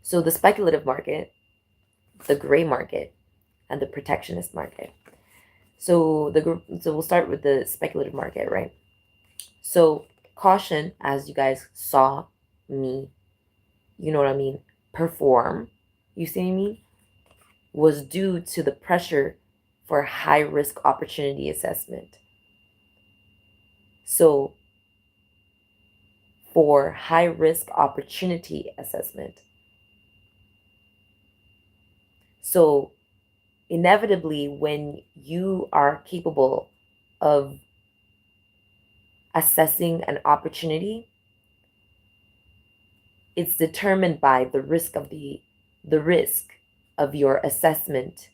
So the speculative market, the gray market, and the protectionist market. So we'll start with the speculative market, right? So caution, as you guys saw me, you know what I mean, perform, you see me, was due to the pressure for high risk opportunity assessment. So for high risk opportunity assessment. So inevitably, when you are capable of assessing an opportunity, it's determined by the risk of your assessment,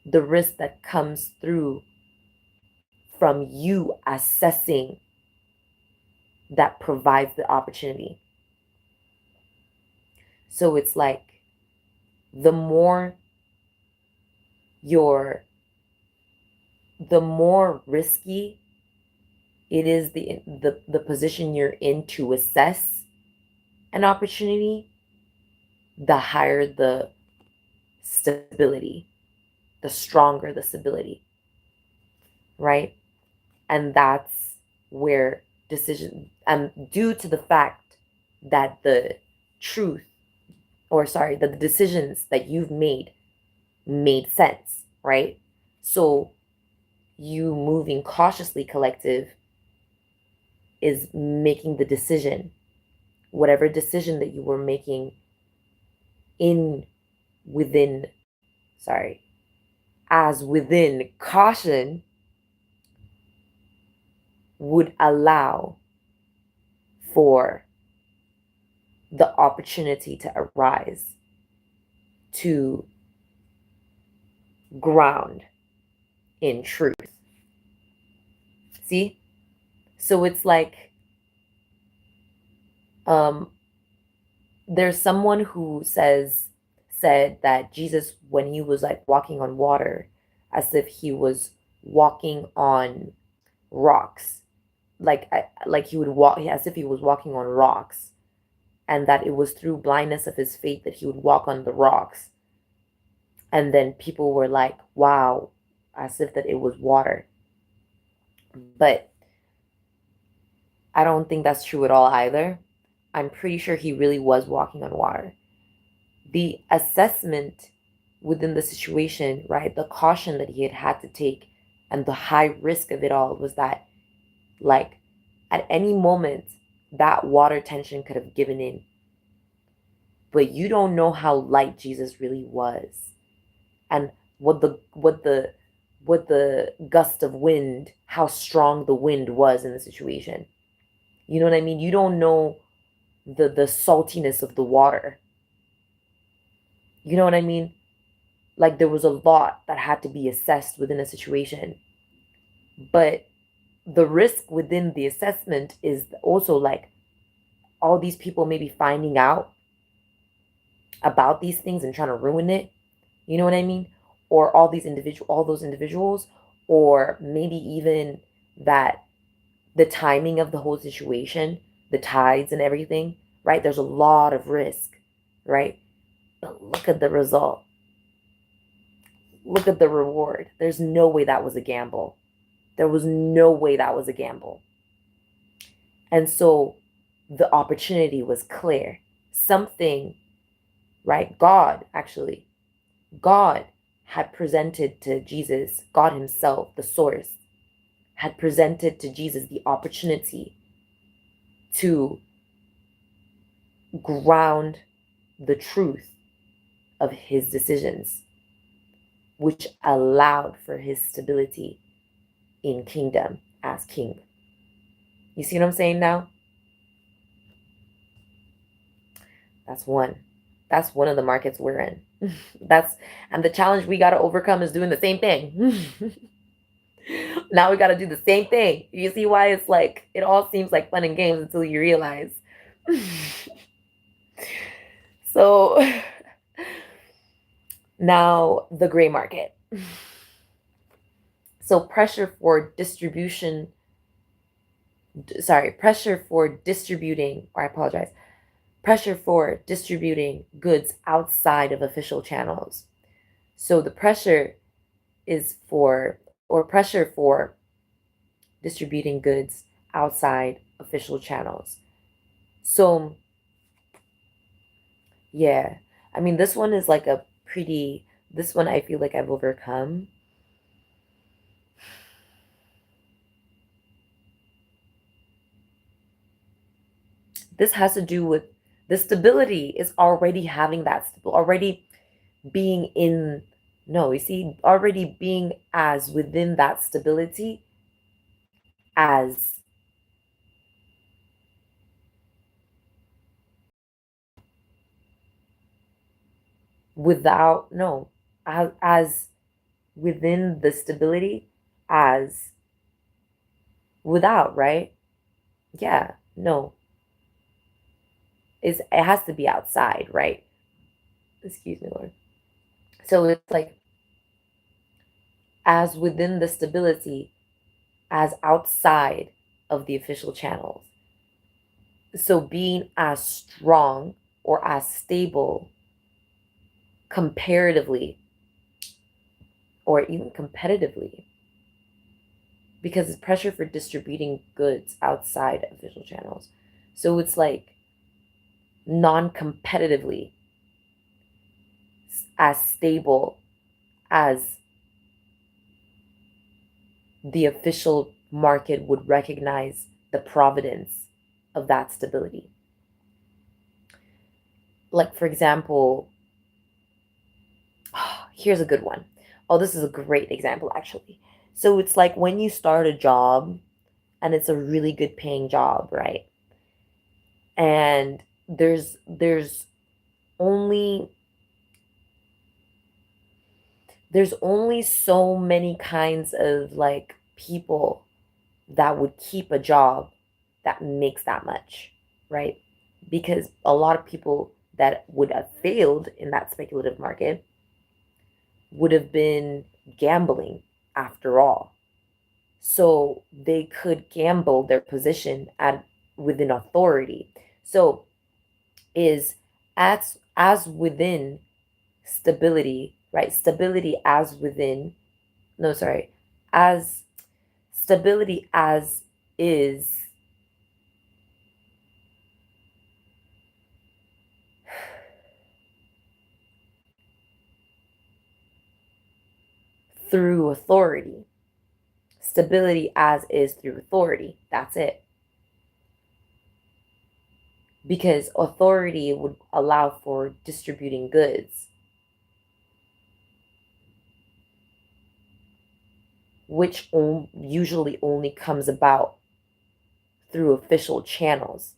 the risk that comes through from you assessing that provides the opportunity. So it's like the more risky it is the position you're in to assess an opportunity, the higher the stability, the stronger the stability, right? And that's where decision, and due to the fact that the decisions that you've made sense, right? So you moving cautiously collective is making the decision, whatever decision that you were making as within caution would allow for the opportunity to arise to ground in truth. See? So it's like there's someone who said that Jesus, when he was like walking on water, as if he was walking on rocks, like he would walk as if he was walking on rocks, and that it was through blindness of his faith that he would walk on the rocks. And then people were like, wow, as if that it was water. But I don't think that's true at all either. I'm pretty sure he really was walking on water. The assessment within the situation, right? The caution that he had to take and the high risk of it all was that, like, at any moment, that water tension could have given in. But you don't know how light Jesus really was, and what the gust of wind, how strong the wind was in the situation. You know what I mean? You don't know the saltiness of the water. You know what I mean? Like, there was a lot that had to be assessed within a situation. But the risk within the assessment is also like all these people maybe finding out about these things and trying to ruin it. You know what I mean? Or all those individuals, or maybe even that the timing of the whole situation, the tides and everything, right? There's a lot of risk, right? But look at the result. Look at the reward. There's no way that was a gamble. There was no way that was a gamble. And so the opportunity was clear. Something, right? God had presented to Jesus, God himself, the source, had presented to Jesus the opportunity to ground the truth of his decisions, which allowed for his stability in kingdom as king. You see what I'm saying now? That's one. That's one of the markets we're in. And the challenge we got to overcome is doing the same thing. Now we got to do the same thing. You see why it's like, it all seems like fun and games until you realize. So now the gray market. So pressure for distributing, pressure for distributing goods outside of official channels. So the pressure pressure for distributing goods outside official channels. So yeah, I mean, this one is like this one I feel like I've overcome. This has to do with the stability is already having already being in, no, you see, already being as within that stability as without, no, as within the stability as without, right? Yeah, no. It has to be outside, right? Excuse me, Lord. So it's like as within the stability as outside of the official channels. So being as strong or as stable comparatively or even competitively, because it's pressure for distributing goods outside official channels. So it's like non-competitively as stable as the official market would recognize the providence of that stability. Like, for example, here's a good one. Oh, this is a great example, actually. So it's like when you start a job and it's a really good paying job, right? And there's only so many kinds of like people that would keep a job that makes that much, right? Because a lot of people that would have failed in that speculative market would have been gambling after all. So they could gamble their position at within authority. So is as within stability, right? Stability as within no, sorry, as stability as is through authority. Stability as is through authority. That's it. Because authority would allow for distributing goods, which usually only comes about through official channels.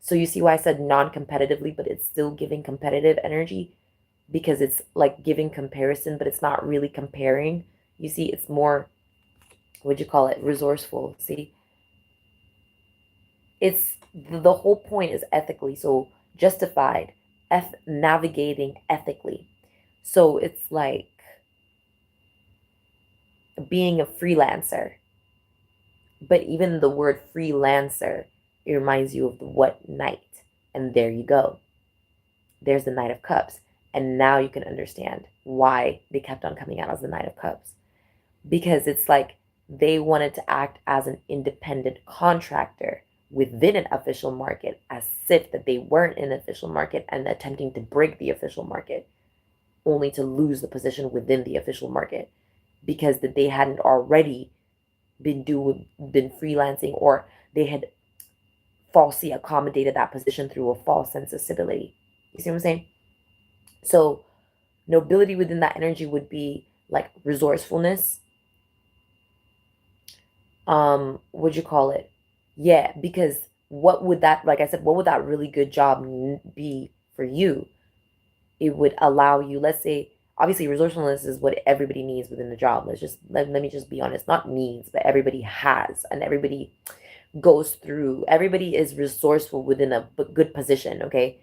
So you see why I said non-competitively, but it's still giving competitive energy, because it's like giving comparison, but it's not really comparing. You see, it's more, what'd you call it, resourceful. See, it's the whole point is ethically, so justified, navigating ethically. So it's like being a freelancer, but even the word freelancer, it reminds you of the what knight, and there you go, there's the Knight of Cups. And now you can understand why they kept on coming out as the Knight of Cups, because it's like they wanted to act as an independent contractor within an official market, as if that they weren't in an official market and attempting to break the official market, only to lose the position within the official market, because that they hadn't already been freelancing, or they had falsely accommodated that position through a false sense of stability. You see what I'm saying? So nobility within that energy would be like resourcefulness. What'd you call it? Yeah, because what would that, like I said, what would that really good job be for you? It would allow you, let's say, obviously resourcefulness is what everybody needs within the job. Let me just be honest, not needs, but everybody has, and everybody goes through, everybody is resourceful within a good position, okay?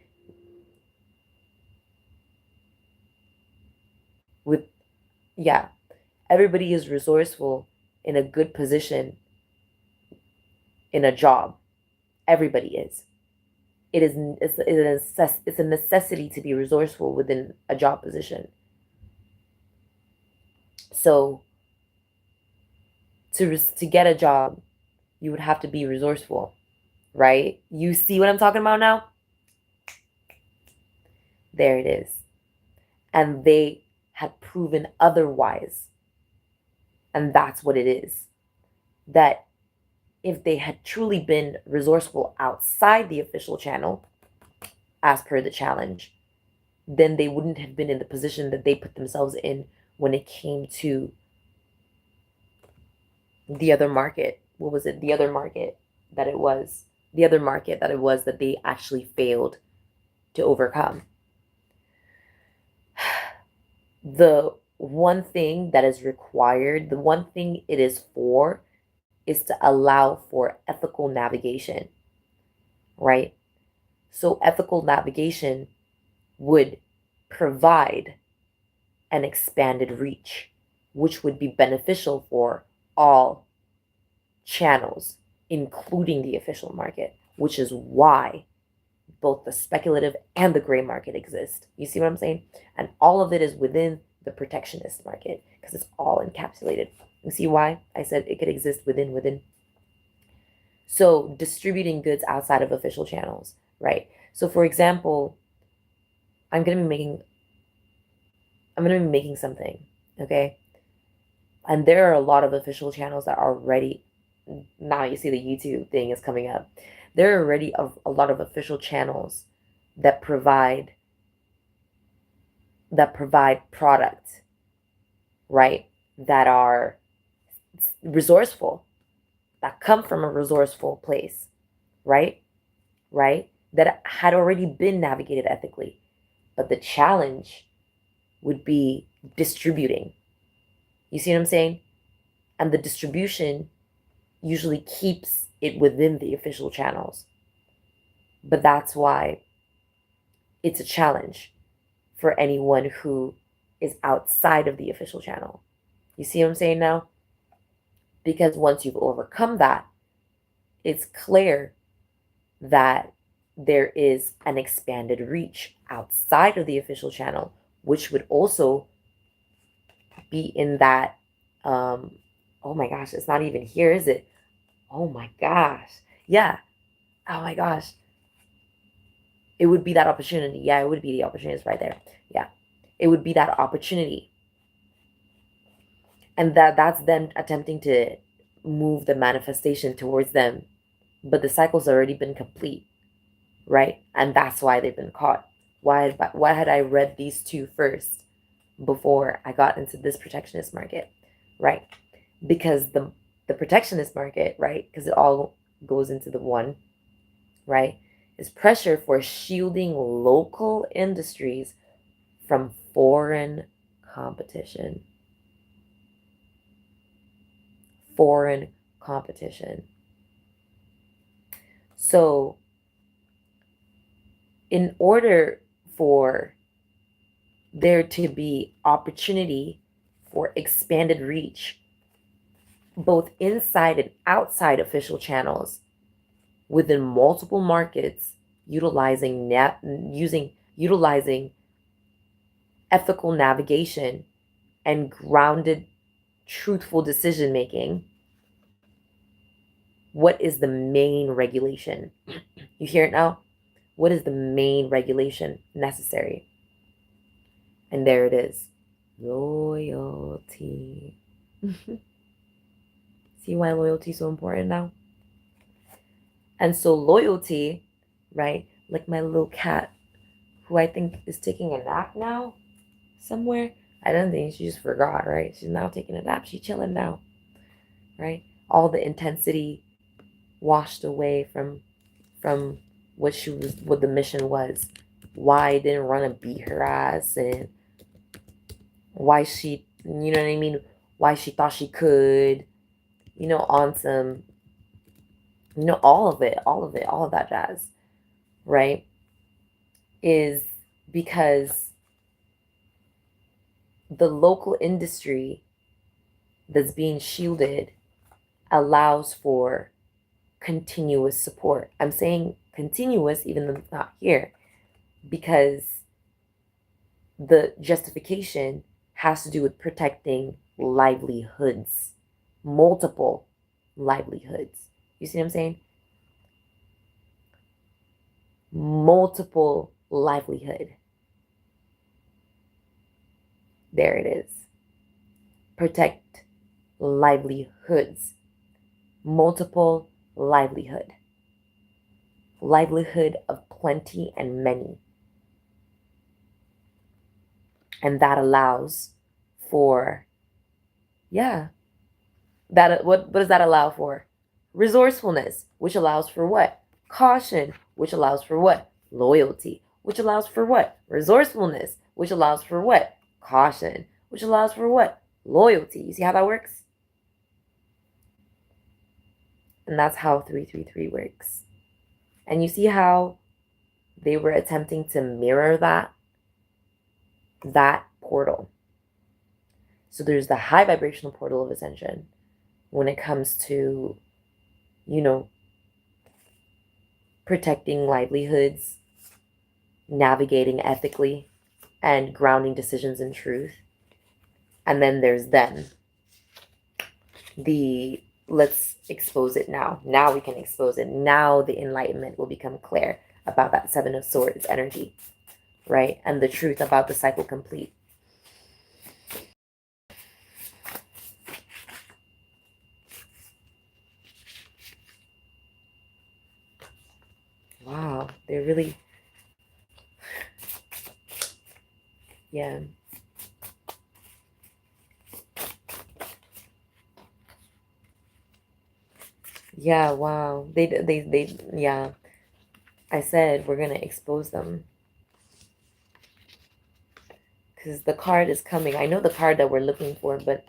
With, yeah, everybody is resourceful in a good position in a job. Everybody is. It's a necessity to be resourceful within a job position. So to get a job, you would have to be resourceful, right? You see what I'm talking about now? There it is. And they had proven otherwise. And that's what it is. That if they had truly been resourceful outside the official channel, as per the challenge, then they wouldn't have been in the position that they put themselves in when it came to the other market. What was it? The other market that it was. The other market that it was that they actually failed to overcome. The one thing that is required, the one thing it is for, is to allow for ethical navigation, right? So ethical navigation would provide an expanded reach, which would be beneficial for all channels, including the official market, which is why both the speculative and the gray market exist. You see what I'm saying? And all of it is within the protectionist market, because it's all encapsulated. You see why I said it could exist within. So distributing goods outside of official channels, right? So for example, I'm gonna be making something, okay? And there are a lot of official channels that are already, now you see the YouTube thing is coming up. There are already a lot of official channels that provide product, right? That are resourceful, that come from a resourceful place, right? Right? That had already been navigated ethically. But the challenge would be distributing. You see what I'm saying? And the distribution usually keeps it within the official channels. But that's why it's a challenge for anyone who is outside of the official channel. You see what I'm saying now? Because once you've overcome that, it's clear that there is an expanded reach outside of the official channel, which would also be in that Oh my gosh, it's not even here, is it? Oh my gosh. Yeah. Oh my gosh. It would be that opportunity. Yeah, it would be the opportunity. It's right there. Yeah. It would be that opportunity. And that's them attempting to move the manifestation towards them. But the cycle's already been complete, right? And that's why they've been caught. Why had I read these two first before I got into this protectionist market, right? Because the protectionist market, right? Because it all goes into the one, right? Is pressure for shielding local industries from foreign competition. Foreign competition. So, in order for there to be opportunity for expanded reach, both inside and outside official channels, within multiple markets, utilizing ethical navigation and grounded, truthful decision making, what is the main regulation? You hear it now? What is the main regulation necessary? And there it is. Loyalty. See why loyalty is so important now? And so loyalty, right? Like my little cat, who I think is taking a nap now somewhere. I don't think she just forgot, right? She's now taking a nap. She's chilling now, right? All the intensity washed away from what the mission was. Why I didn't run and beat her ass, and why she, you know what I mean? Why she thought she could, on some, all of it, all of that jazz, right? Is because the local industry that's being shielded allows for continuous support. I'm saying continuous even though it's not here, because the justification has to do with protecting livelihoods, multiple livelihoods. You see what I'm saying? Multiple livelihood. There it is. Protect livelihoods. Multiple livelihood. Livelihood of plenty and many. And that allows for, what does that allow for? Resourcefulness, which allows for what? Caution, which allows for what? Loyalty, which allows for what? Resourcefulness, which allows for what? Caution, which allows for what? Loyalty. You see how that works? And that's how 333 works. And you see how they were attempting to mirror that portal. So there's the high vibrational portal of ascension when it comes to, protecting livelihoods, navigating ethically, and grounding decisions in truth. And then there's the let's expose it now. Now we can expose it. Now the enlightenment will become clear about that Seven of Swords energy, right? And the truth about the cycle complete. Wow, they're really, yeah. Yeah, wow. Yeah. I said we're gonna expose them. Because the card is coming. I know the card that we're looking for, but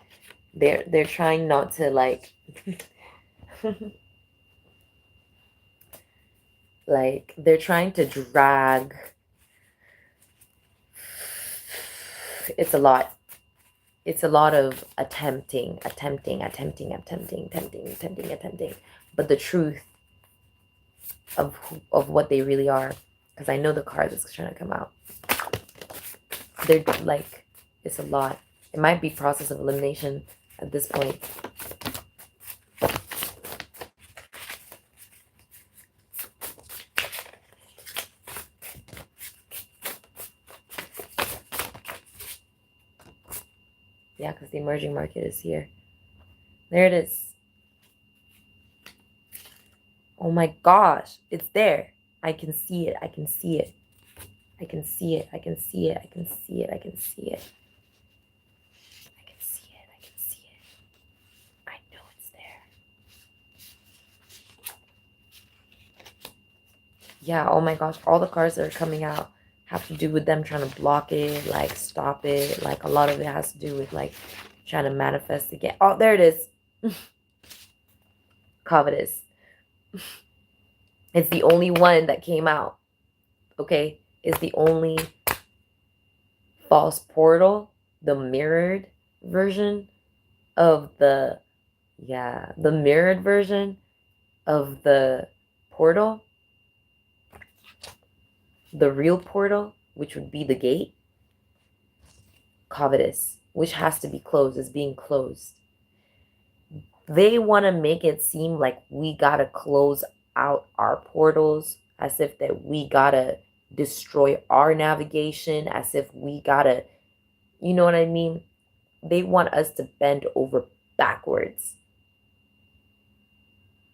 they're trying not to like like they're trying to drag. It's a lot. It's a lot of attempting. But the truth of what they really are, because I know the card that's trying to come out. They're like, it's a lot. It might be process of elimination at this point. Yeah, because the emerging market is here. There it is. Oh my gosh, it's there. I can see it. I can see it. I can see it. I can see it. I can see it. I can see it. I can see it. I can see it. I know it's there. Yeah, oh my gosh, all the cards that are coming out have to do with them trying to block it, like stop it. Like a lot of it has to do with like trying to manifest again. Oh, there it is. Covetous. It's the only one that came out. Okay? It's the only false portal, the mirrored version of the mirrored version of the portal, the real portal, which would be the gate. Covetous, which has to be closed, is being closed. They want to make it seem like we gotta close out our portals, as if that we gotta destroy our navigation, as if we gotta, you know what I mean? They want us to bend over backwards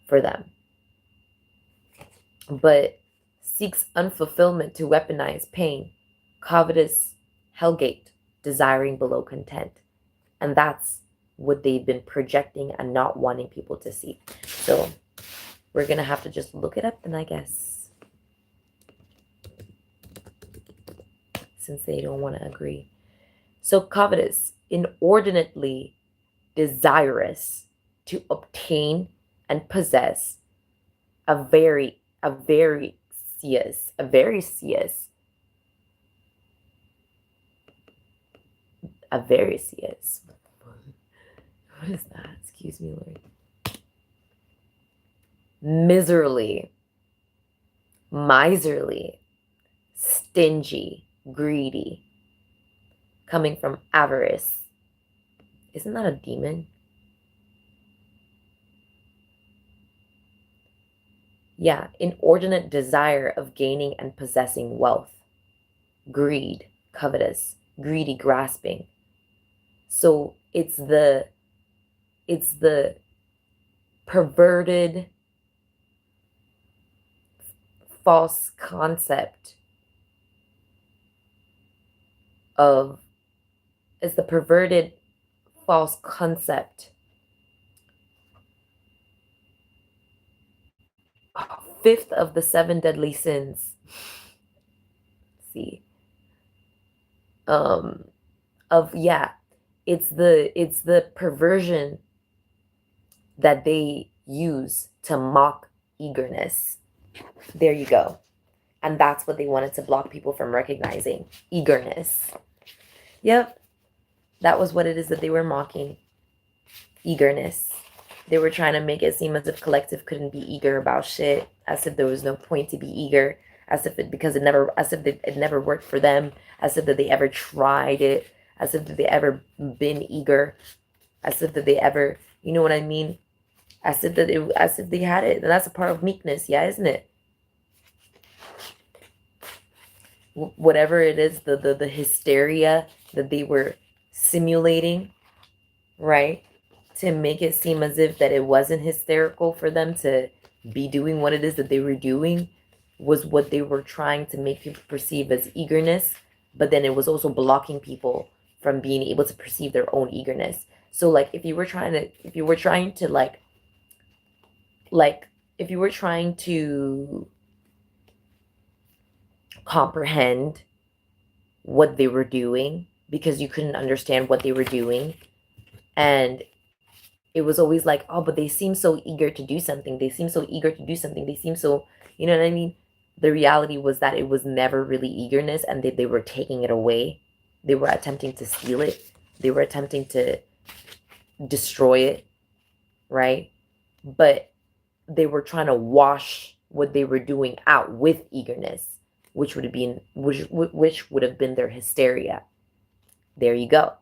for them. But seeks unfulfillment to weaponize pain, covetous, hellgate, desiring below content. And that's what they've been projecting and not wanting people to see. So we're going to have to just look it up then, I guess. Since they don't want to agree. So covetous, inordinately desirous to obtain and possess avaricious. What is that? Excuse me, Lord. Miserly, miserly, stingy, greedy, coming from avarice. Isn't that a demon? Yeah, inordinate desire of gaining and possessing wealth. Greed, covetous, greedy, grasping. So it's the perverted false concept of, it's the perverted false concept. Fifth of the 7 deadly sins. Let's see. It's the perversion that they use to mock eagerness. There you go. And that's what they wanted to block people from recognizing. Eagerness. Yep. That was what it is that they were mocking. Eagerness. They were trying to make it seem as if collective couldn't be eager about shit, as if there was no point to be eager, as if it never worked for them, as if that they ever tried it, as if that they ever been eager, as if that they ever, you know what I mean? As if they had it. And that's a part of meekness, yeah, isn't it? Whatever it is, the hysteria that they were simulating, right? To make it seem as if that it wasn't hysterical for them to be doing what it is that they were doing, was what they were trying to make people perceive as eagerness. But then it was also blocking people from being able to perceive their own eagerness. So like if you were trying to comprehend what they were doing, because you couldn't understand what they were doing, and it was always like, oh, but they seem so eager to do something. They seem so eager to do something. They seem so, you know what I mean? The reality was that it was never really eagerness, and they were taking it away. They were attempting to steal it. They were attempting to destroy it, right? But they were trying to wash what they were doing out with eagerness, which would have been their hysteria. There you go.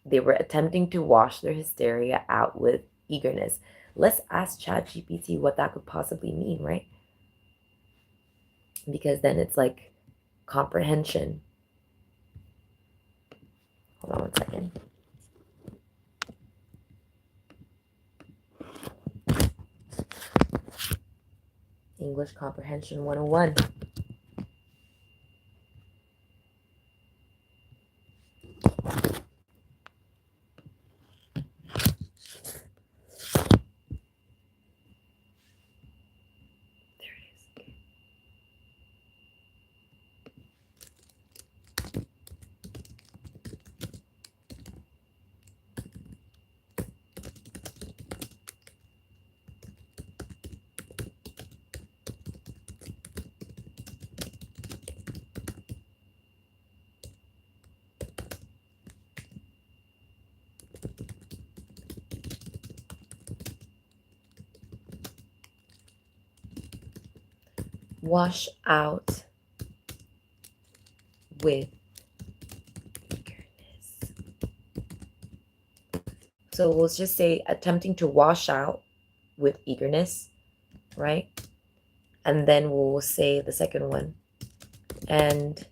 They were attempting to wash their hysteria out with eagerness. Let's ask ChatGPT what that could possibly mean, right? Because then it's like comprehension. Hold on one second. English Comprehension 101. Wash out with eagerness. So we'll just say attempting to wash out with eagerness, right? And then we'll say the second one. And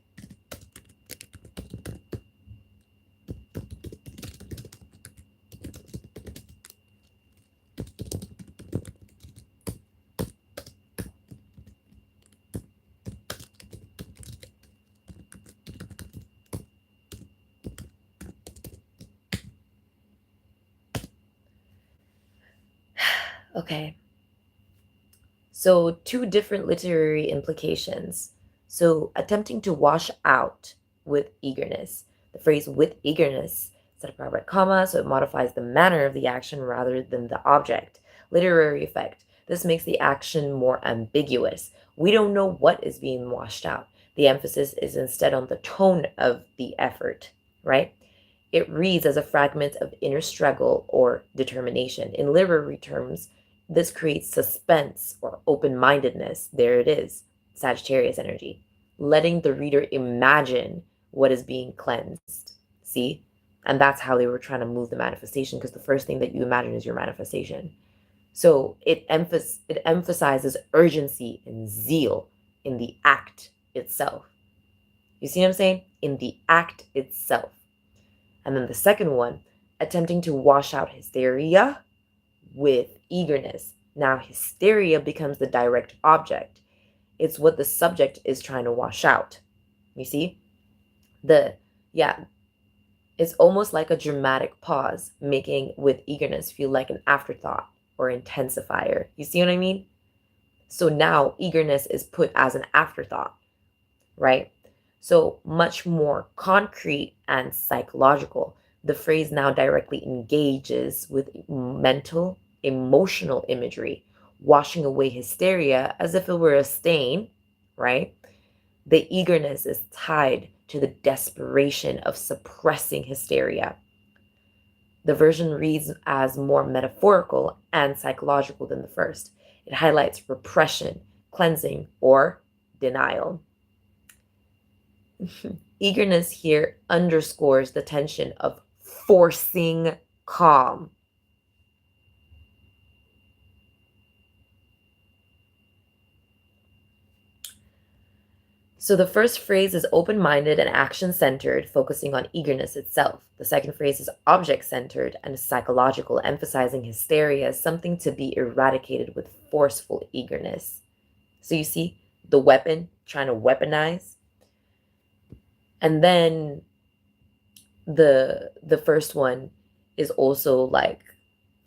okay. So two different literary implications. So attempting to wash out with eagerness. The phrase with eagerness set apart by comma, so it modifies the manner of the action rather than the object. Literary effect. This makes the action more ambiguous. We don't know what is being washed out. The emphasis is instead on the tone of the effort, right? It reads as a fragment of inner struggle or determination. In literary terms, this creates suspense or open-mindedness. There it is, Sagittarius energy, letting the reader imagine what is being cleansed. See? And that's how they were trying to move the manifestation, because the first thing that you imagine is your manifestation. So it emphasizes urgency and zeal in the act itself. You see what I'm saying? In the act itself. And then the second one, attempting to wash out hysteria with eagerness. Now, hysteria becomes the direct object. It's what the subject is trying to wash out. You see? It's almost like a dramatic pause, making with eagerness feel like an afterthought or intensifier. You see what I mean? So now eagerness is put as an afterthought, right? So much more concrete and psychological. The phrase now directly engages with mental, emotional imagery, washing away hysteria as if it were a stain, right? The eagerness is tied to the desperation of suppressing hysteria. The version reads as more metaphorical and psychological than the first. It highlights repression, cleansing, or denial. Eagerness here underscores the tension of forcing calm. So the first phrase is open-minded and action-centered, focusing on eagerness itself. The second phrase is object-centered and psychological, emphasizing hysteria as something to be eradicated with forceful eagerness. So you see the weapon, trying to weaponize. And then the first one is also like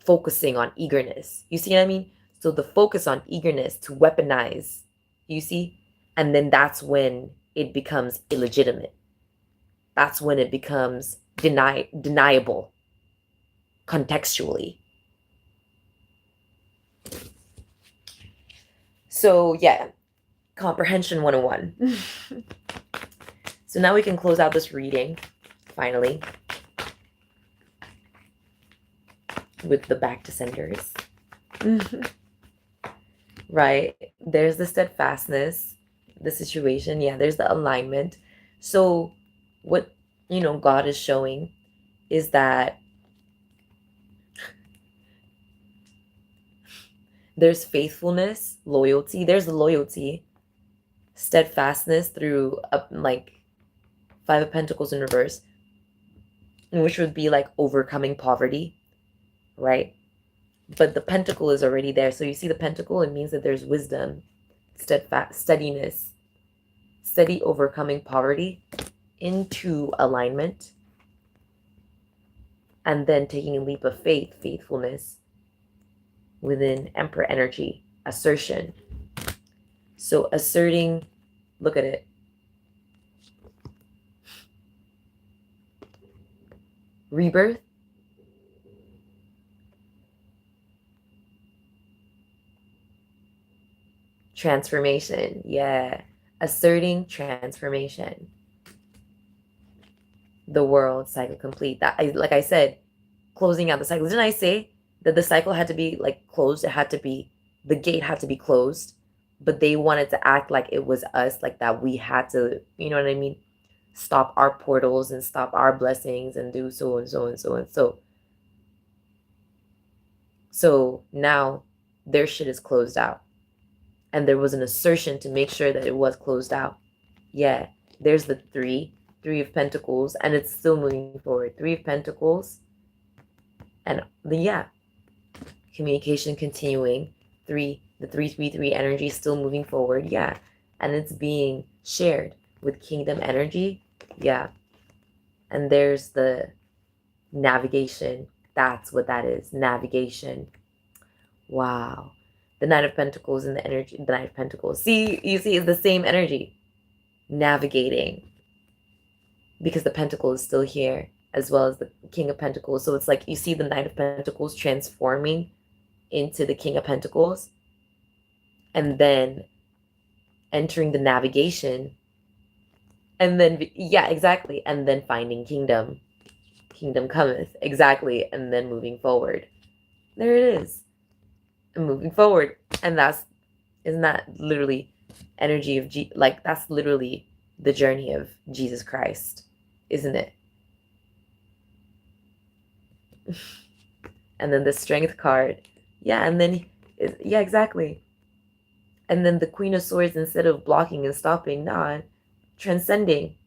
focusing on eagerness. You see what I mean? So the focus on eagerness to weaponize, you see? And then that's when it becomes illegitimate. That's when it becomes deniable contextually. So yeah, comprehension 101. So now we can close out this reading, finally, with the back to centers. Right? There's the steadfastness, the situation. Yeah, there's the alignment. So what, God is showing is that there's faithfulness, loyalty. There's loyalty, steadfastness through like Five of Pentacles in reverse, which would be like overcoming poverty, right? But the pentacle is already there. So you see the pentacle, it means that there's wisdom, steadfast, steadiness, steady overcoming poverty into alignment. And then taking a leap of faith, faithfulness within Emperor energy, assertion. So asserting, look at it. Rebirth. Transformation. Yeah. Asserting transformation. The world cycle complete. That, like I said, closing out the cycle. Didn't I say that the cycle had to be like closed? It had to be, the gate had to be closed, but they wanted to act like it was us, like that we had to, you know what I mean? Stop our portals and stop our blessings and do so and so and so and so. So now their shit is closed out. And there was an assertion to make sure that it was closed out. Yeah, there's the three of Pentacles, and it's still moving forward. Three of Pentacles, and communication continuing. The 333 energy still moving forward. Yeah, and it's being shared with Kingdom energy. Yeah, and there's the navigation. That's what that is. Navigation. Wow. The Knight of Pentacles and the energy, the Knight of Pentacles. See, you see, it's the same energy. Navigating. Because the Pentacle is still here, as well as the King of Pentacles. So it's like, you see the Knight of Pentacles transforming into the King of Pentacles. And then entering the navigation. And then, yeah, exactly. And then finding Kingdom. Kingdom cometh. Exactly. And then moving forward. There it is. Moving forward, and isn't that literally energy of like that's literally the journey of Jesus Christ, isn't it? And then the Strength card, yeah, and then yeah, exactly. And then the Queen of Swords, instead of blocking and stopping, nah, transcending.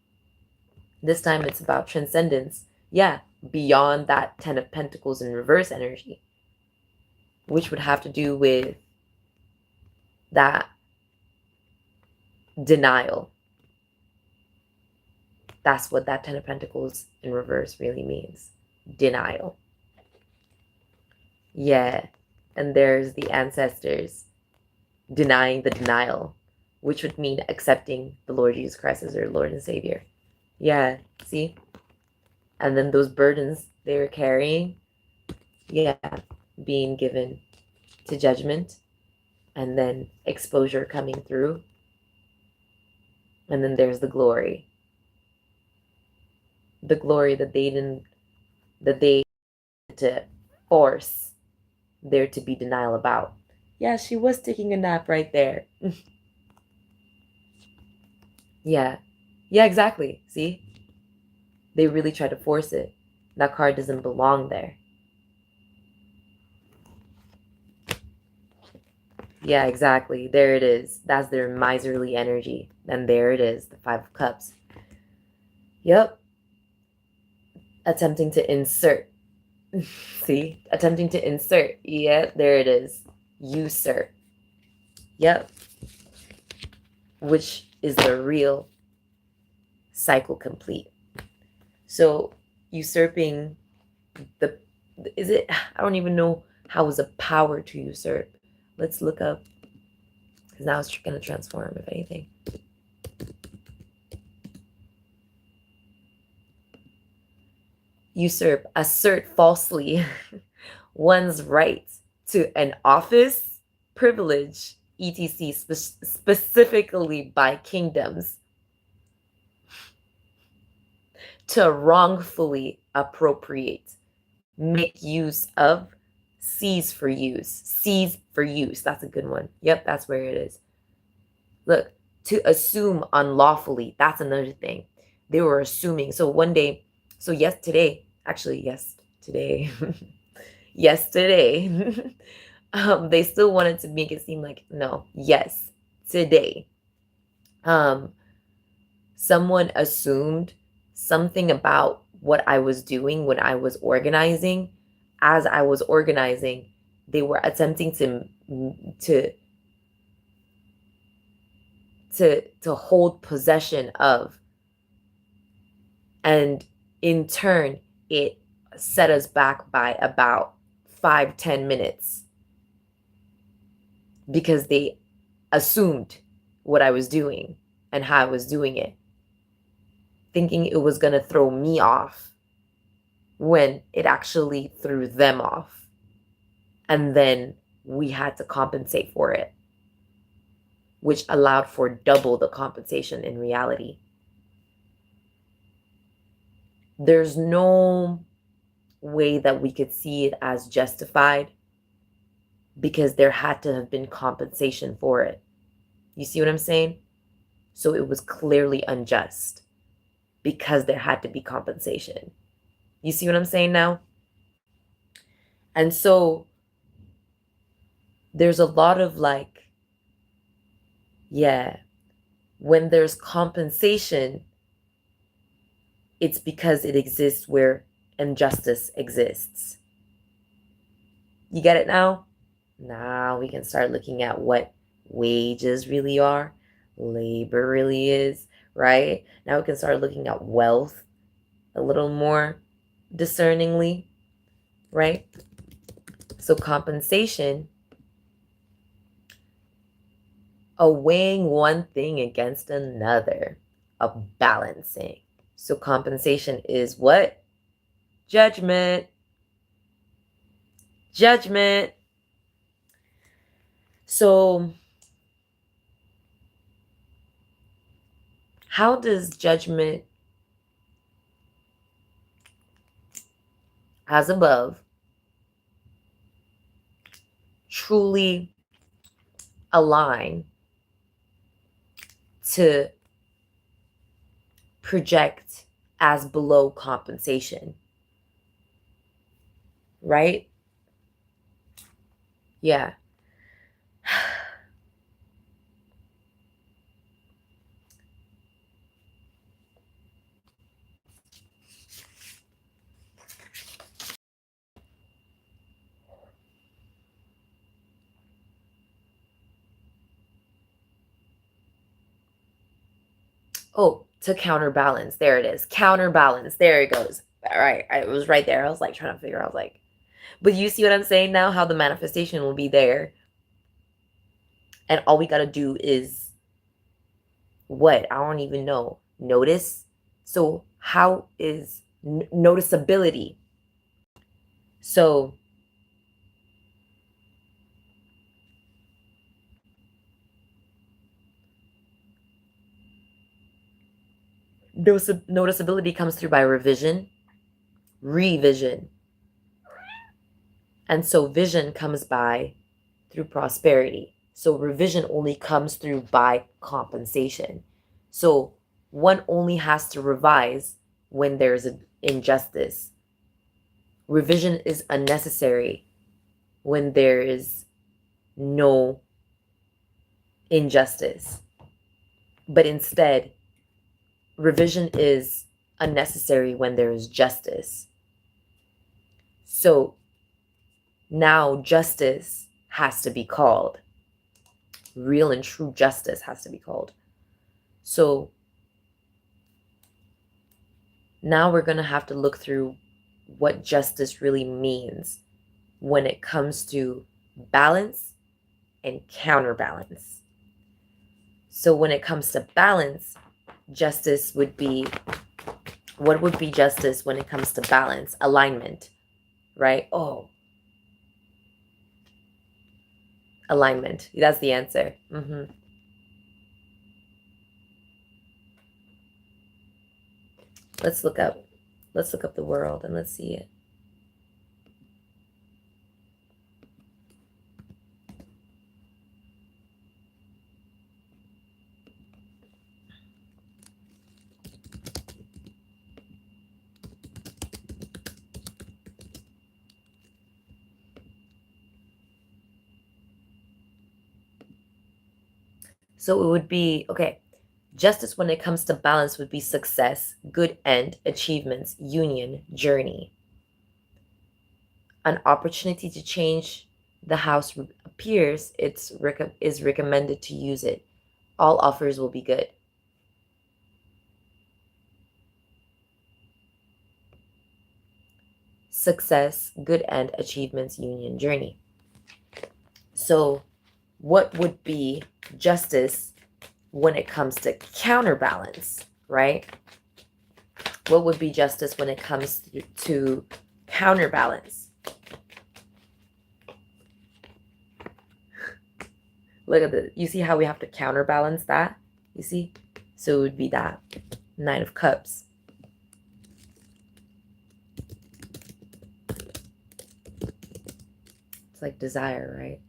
This time it's about transcendence, yeah, beyond that Ten of Pentacles in reverse energy, which would have to do with that denial. That's what that Ten of Pentacles in reverse really means. Denial. Yeah. And there's the ancestors denying the denial, which would mean accepting the Lord Jesus Christ as their Lord and Savior. Yeah. See? And then those burdens they were carrying, yeah, being given to judgment, and then exposure coming through, and then there's the glory that they to force there to be denial about. Yeah, she was taking a nap right there. Yeah, exactly. See, they really try to force it. That card doesn't belong there. Yeah, exactly. There it is. That's their miserly energy. And there it is, the Five of Cups. Yep. Attempting to insert. See? Attempting to insert. Yep, there it is. Usurp. Yep. Which is the real cycle complete. So usurping I don't even know how is a power to usurp. Let's look up, because now it's going to transform, if anything. Usurp, assert falsely one's right to an office, privilege, etc., specifically by kingdoms, to wrongfully appropriate, make use of, seize for use. Seize for use. That's a good one. Yep, that's where it is. Look, to assume unlawfully. That's another thing. They were assuming. So one day, today, Actually, yes, today. Yesterday. They still wanted to make it seem like, no, yes, today. Um, Someone assumed something about what I was doing when I was organizing. As I was organizing, they were attempting to to hold possession of, and in turn it set us back by about 5-10 minutes because they assumed what I was doing and how I was doing it, thinking it was going to throw me off when it actually threw them off. And then we had to compensate for it, which allowed for double the compensation in reality. There's no way that we could see it as justified because there had to have been compensation for it. You see what I'm saying? So it was clearly unjust because there had to be compensation. You see what I'm saying now? And so there's a lot of like, yeah, when there's compensation, it's because it exists where injustice exists. You get it now? Now we can start looking at what wages really are, labor really is, right? Now we can start looking at wealth a little more discerningly, right? So compensation, a weighing one thing against another, a balancing. So compensation is what? Judgment. Judgment. So how does judgment as above truly align to project as below compensation? Right? Yeah. Oh, to counterbalance. There it is. Counterbalance. There it goes. All right. It was right there. I was like trying to figure out, like, but you see what I'm saying now? How the manifestation will be there. And all we got to do is what? I don't even know. Notice. So, how is noticeability? So, noticeability comes through by revision, revision. And so vision comes by through prosperity. So revision only comes through by compensation. So one only has to revise when there's an injustice. Revision is unnecessary when there is no injustice. But instead, revision is unnecessary when there is justice. So now justice has to be called. Real and true justice has to be called. So now we're going to have to look through what justice really means when it comes to balance and counterbalance. So when it comes to balance, justice would be, what would be justice when it comes to balance? Alignment, right? Oh, alignment. That's the answer. Let's look up the world and let's see it. So it would be, okay, justice when it comes to balance would be success, good end, achievements, union, journey. An opportunity to change the house appears, is recommended to use it. All offers will be good. Success, good end, achievements, union, journey. So what would be justice when it comes to counterbalance, right? What would be justice when it comes to counterbalance? Look at the, you see how we have to counterbalance that? You see? So it would be that Nine of Cups. It's like desire, right?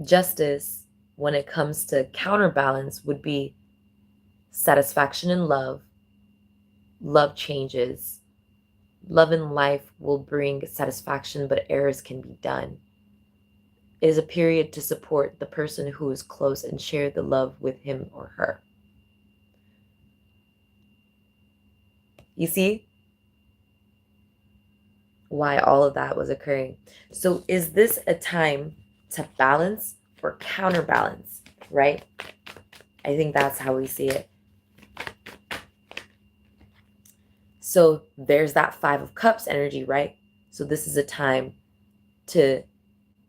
Justice, when it comes to counterbalance, would be satisfaction in love. Love changes. Love in life will bring satisfaction, but errors can be done. It is a period to support the person who is close and share the love with him or her. You see why all of that was occurring. So is this a time to balance or counterbalance, right? I think that's how we see it. So there's that Five of Cups energy, right? So this is a time to,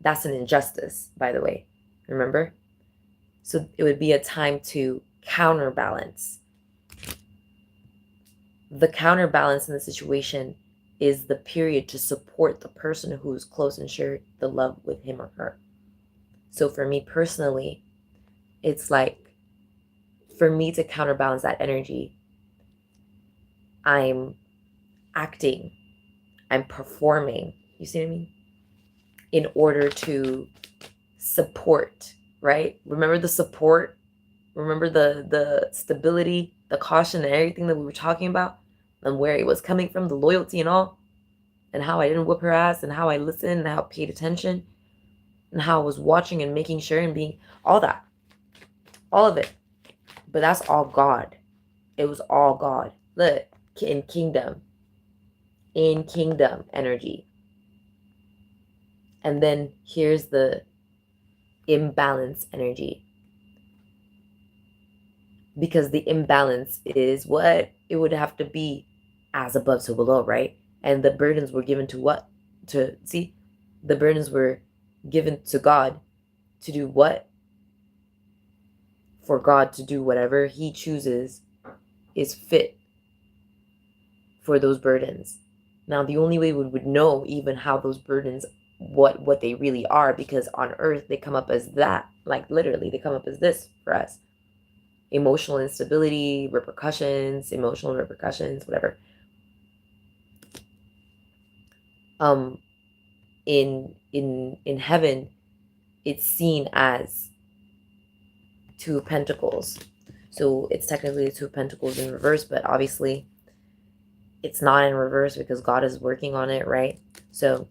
that's an injustice, by the way, remember? So it would be a time to counterbalance. The counterbalance in the situation is the period to support the person who is close and share the love with him or her. So for me personally, it's like, for me to counterbalance that energy, I'm acting, I'm performing, you see what I mean? In order to support, right? Remember the support, remember the stability, the caution, and everything that we were talking about, and where it was coming from, the loyalty and all, and how I didn't whoop her ass, and how I listened, and how I paid attention, and how I was watching and making sure and being all that, all of it. But that's all God. It was all God. Look, in kingdom energy. And then here's the imbalance energy. Because the imbalance is what it would have to be, as above so below, right? And the burdens were given to what? To see, the burdens were given to God to do what? For God to do whatever he chooses is fit for those burdens. Now, the only way we would know even how those burdens, what they really are, because on earth they come up as that, like literally they come up as this for us: emotional instability, repercussions, emotional repercussions, whatever. In heaven, it's seen as Two of Pentacles. So it's technically Two of Pentacles in reverse, but obviously it's not in reverse because God is working on it, right? So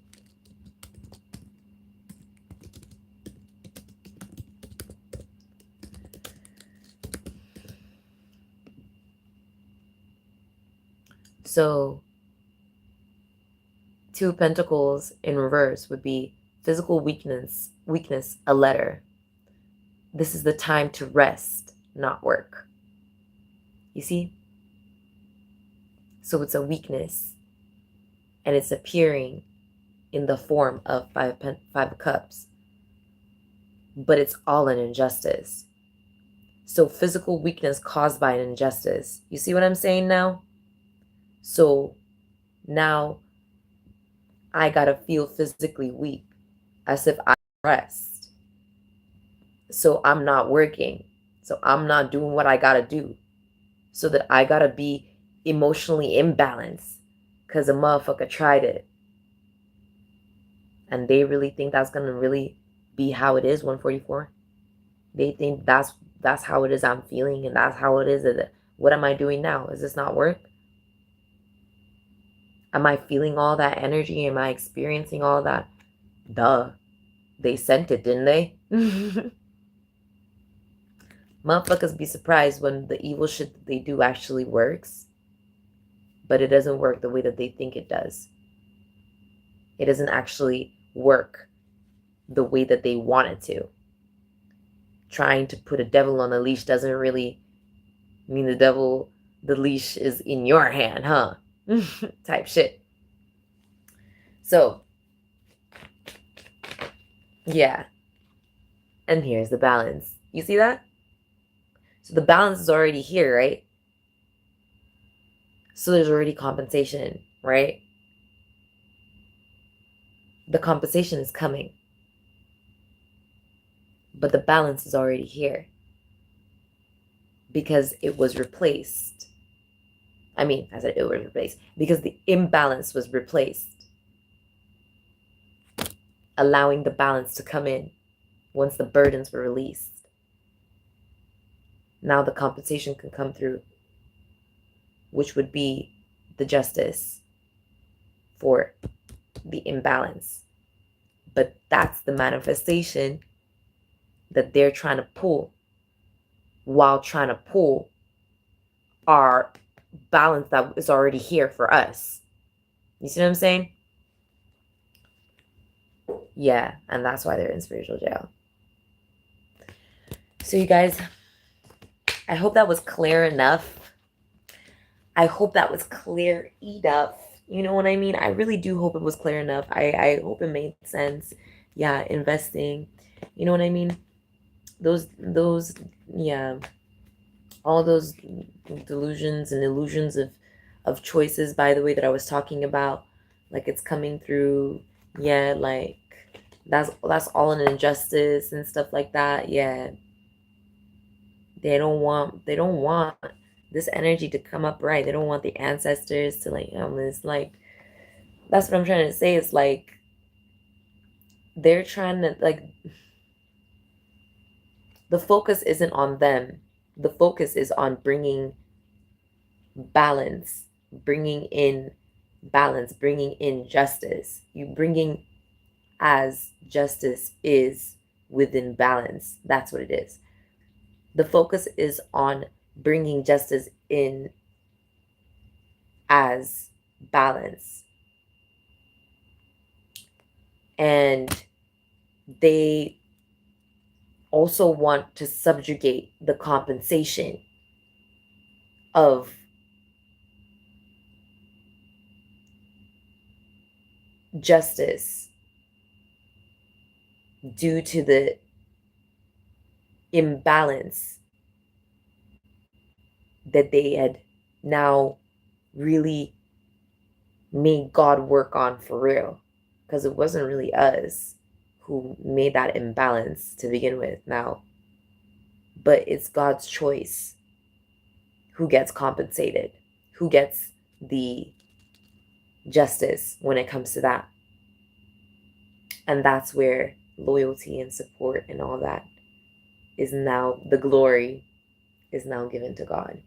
Two of Pentacles in reverse would be physical weakness, a letter. This is the time to rest, not work. You see? So it's a weakness, and it's appearing in the form of Five of Cups. But it's all an injustice. So physical weakness caused by an injustice. You see what I'm saying now? So now I gotta feel physically weak, as if I rest. So I'm not working. So I'm not doing what I gotta do. So that I gotta be emotionally imbalanced because a motherfucker tried it. And they really think that's gonna really be how it is, 144. They think that's how it is I'm feeling, and that's how it is. What am I doing now? Is this not work? Am I feeling all that energy? Am I experiencing all that? Duh. They sent it, didn't they? Motherfuckers be surprised when the evil shit that they do actually works, but it doesn't work the way that they think it does. It doesn't actually work the way that they want it to. Trying to put a devil on a leash doesn't really mean the leash is in your hand, huh? Type shit. So, yeah. And here's the balance. You see that? So the balance is already here, right? So there's already compensation, right? The compensation is coming. But the balance is already here. Because it was replaced. I mean, I said it was replaced. Because the imbalance was replaced. Allowing the balance to come in once the burdens were released. Now the compensation can come through, which would be the justice for the imbalance. But that's the manifestation that they're trying to pull while trying to pull our balance that is already here for us. You see what I'm saying? Yeah, and that's why they're in spiritual jail. So you guys, I hope that was clear enough. I hope that was clear enough. You know what I mean? I really do hope it was clear enough. I hope it made sense. Yeah, investing. You know what I mean? Those, yeah. All those delusions and illusions of choices, by the way, that I was talking about. Like it's coming through. Yeah, like that's all an injustice and stuff like that. Yeah. They don't want this energy to come up right. They don't want the ancestors to like, it's like, that's what I'm trying to say. It's like they're trying to like, the focus isn't on them. The focus is on bringing balance, bringing in justice. You bringing as justice is within balance. That's what it is. The focus is on bringing justice in as balance. And they also want to subjugate the compensation of justice due to the imbalance that they had now really made God work on for real. Because it wasn't really us who made that imbalance to begin with now. But it's God's choice who gets compensated, who gets the justice when it comes to that. And that's where loyalty and support and all that is now, the glory is now given to God.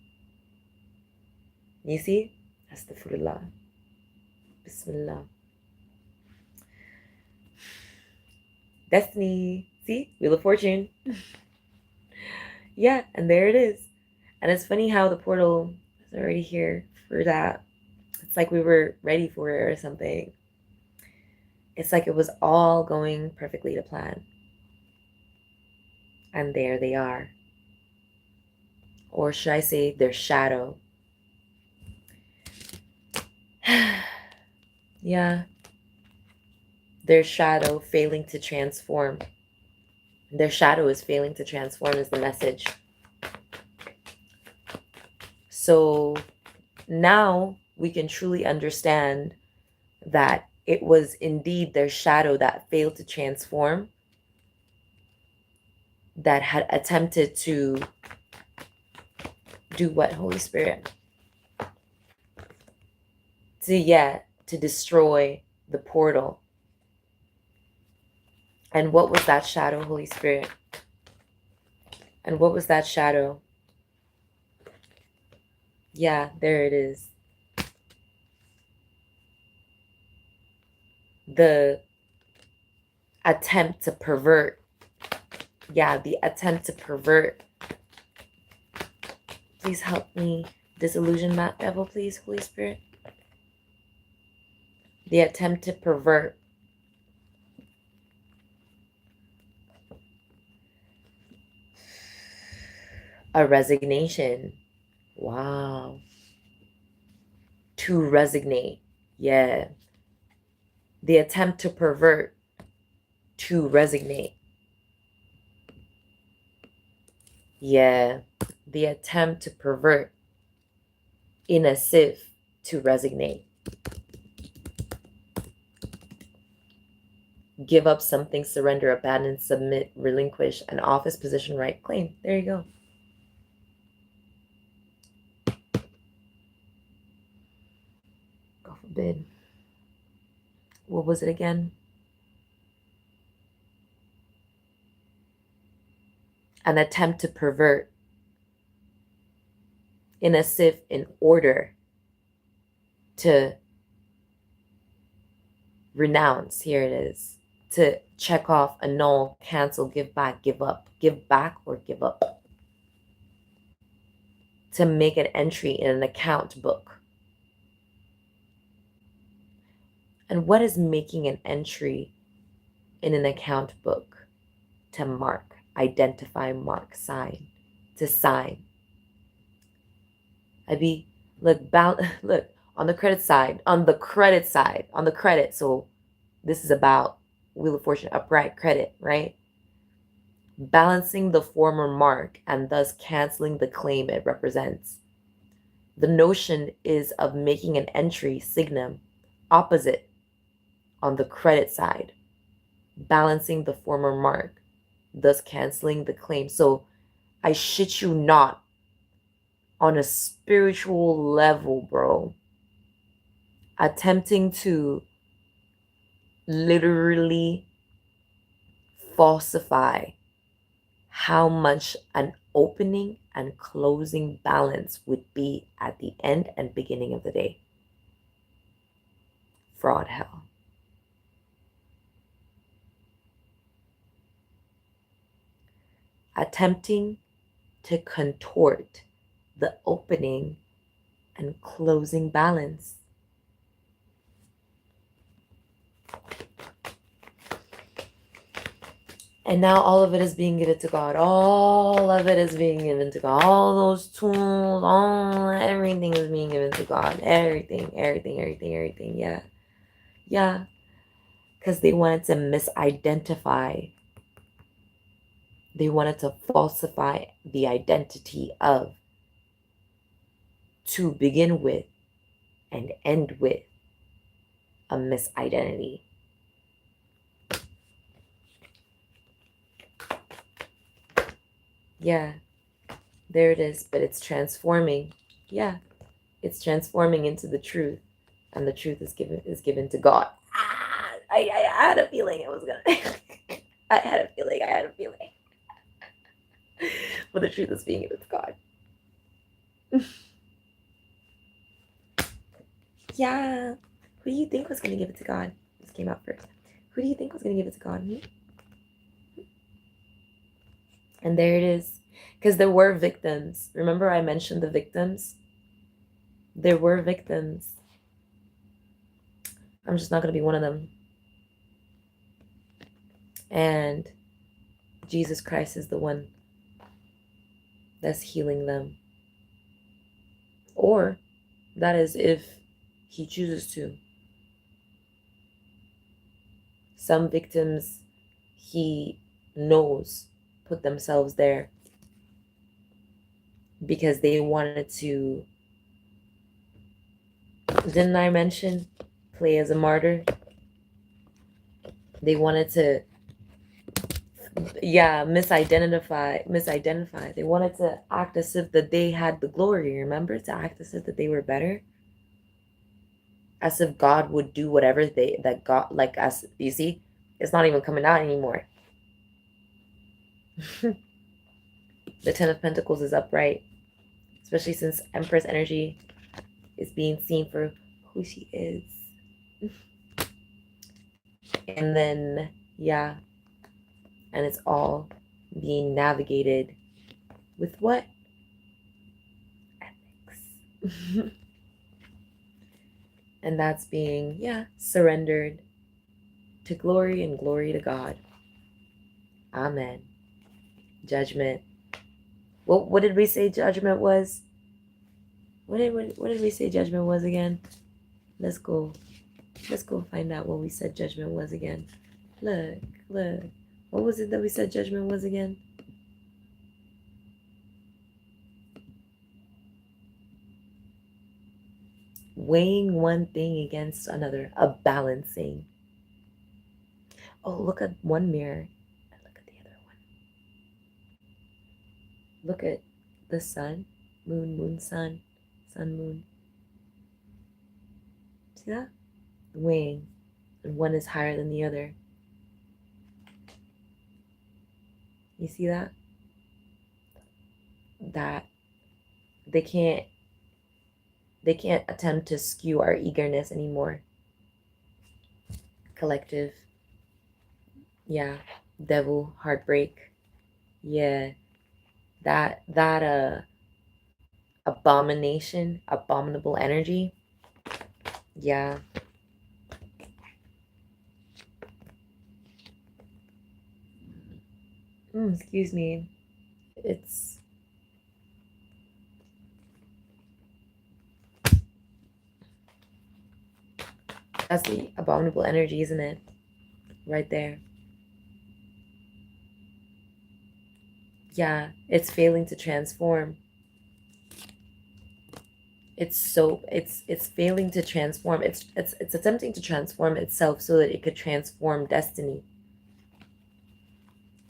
You see? Astaghfirullah. Bismillah. Destiny. See? Wheel of Fortune. Yeah, and there it is. And it's funny how the portal is already here for that. It's like we were ready for it or something. It's like it was all going perfectly to plan. And there they are. Or should I say their shadow. Yeah. Their shadow failing to transform. Their shadow is failing to transform is the message. So now we can truly understand that it was indeed their shadow that failed to transform, that had attempted to do what, Holy Spirit? To destroy the portal. And what was that shadow, Holy Spirit? And what was that shadow? Yeah, there it is. The attempt to pervert. Yeah, the attempt to pervert Please help me disillusion that devil, please, Holy Spirit. The attempt to pervert. A resignation. Wow. To resignate. Yeah. The attempt to pervert. To resignate. Yeah. The attempt to pervert. In a sieve. To resignate. Give up something, surrender, abandon, submit, relinquish, an office, position, right, claim. There you go. God forbid. What was it again? An attempt to pervert. In a sieve, in order to renounce. Here it is. To check off, annul, cancel, give back, give up. Give back or give up. To make an entry in an account book. And what is making an entry in an account book? To mark, identify, mark, sign. To sign. Look, look, on the credit side, on the credit. So this is about Wheel of Fortune, upright credit, right? Balancing the former mark and thus canceling the claim it represents. The notion is of making an entry, signum, opposite on the credit side, balancing the former mark, thus canceling the claim. So I shit you not, on a spiritual level, bro, attempting to literally falsify how much an opening and closing balance would be at the end and beginning of the day. Fraud hell. Attempting to contort the opening and closing balance. And now all of it is being given to God. All of it is being given to God. All those tools, everything is being given to God. Everything. Yeah. Yeah. Because they wanted to misidentify. They wanted to falsify the identity of, to begin with and end with, a misidentity. Yeah, there it is, but it's transforming. Yeah, it's transforming into the truth, and the truth is given to God. I had a feeling it was gonna. I had a feeling. But the truth is being given to God. Yeah. Who do you think was gonna give it to God? This came out first. Who do you think was gonna give it to God? And there it is. Because there were victims. Remember I mentioned the victims? There were victims. I'm just not going to be one of them. And Jesus Christ is the one that's healing them. Or that is if he chooses to. Some victims he knows put themselves there because they wanted to, didn't I mention, play as a martyr? They wanted to, misidentify. They wanted to act as if that they had the glory, remember? To act as if that they were better. As if God would do whatever that God, like, as you see, it's not even coming out anymore. The Ten of Pentacles is upright, especially since Empress energy is being seen for who she is. And then, yeah, and it's all being navigated with what? And that's being, yeah, surrendered to glory and glory to God. Amen. Judgment. What did we say judgment was? What did we say judgment was again? Let's go. Let's go find out what we said judgment was again. Look, look. What was it that we said judgment was again? Weighing one thing against another, a balancing. Oh, look at one mirror and look at the other one. Look at the sun, moon, moon, sun, sun, moon. See that? Weighing. And one is higher than the other. You see that? That they can't attempt to skew our eagerness anymore. Collective. Yeah. Devil, heartbreak. Yeah. That abomination, abominable energy. Yeah. Excuse me. That's the abominable energy, isn't it? Right there. Yeah, it's failing to transform. It's failing to transform. It's attempting to transform itself so that it could transform destiny.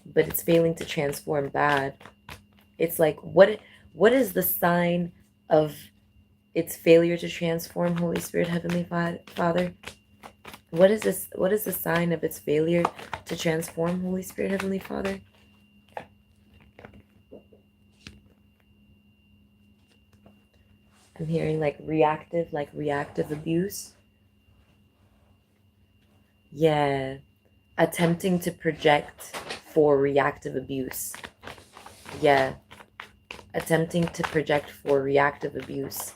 But it's failing to transform bad. It's like what is the sign of its failure to transform, Holy Spirit, Heavenly Father? What is this? What is the sign of its failure to transform, Holy Spirit, Heavenly Father? I'm hearing like reactive abuse. Yeah. Attempting to project for reactive abuse. Yeah. Attempting to project for reactive abuse.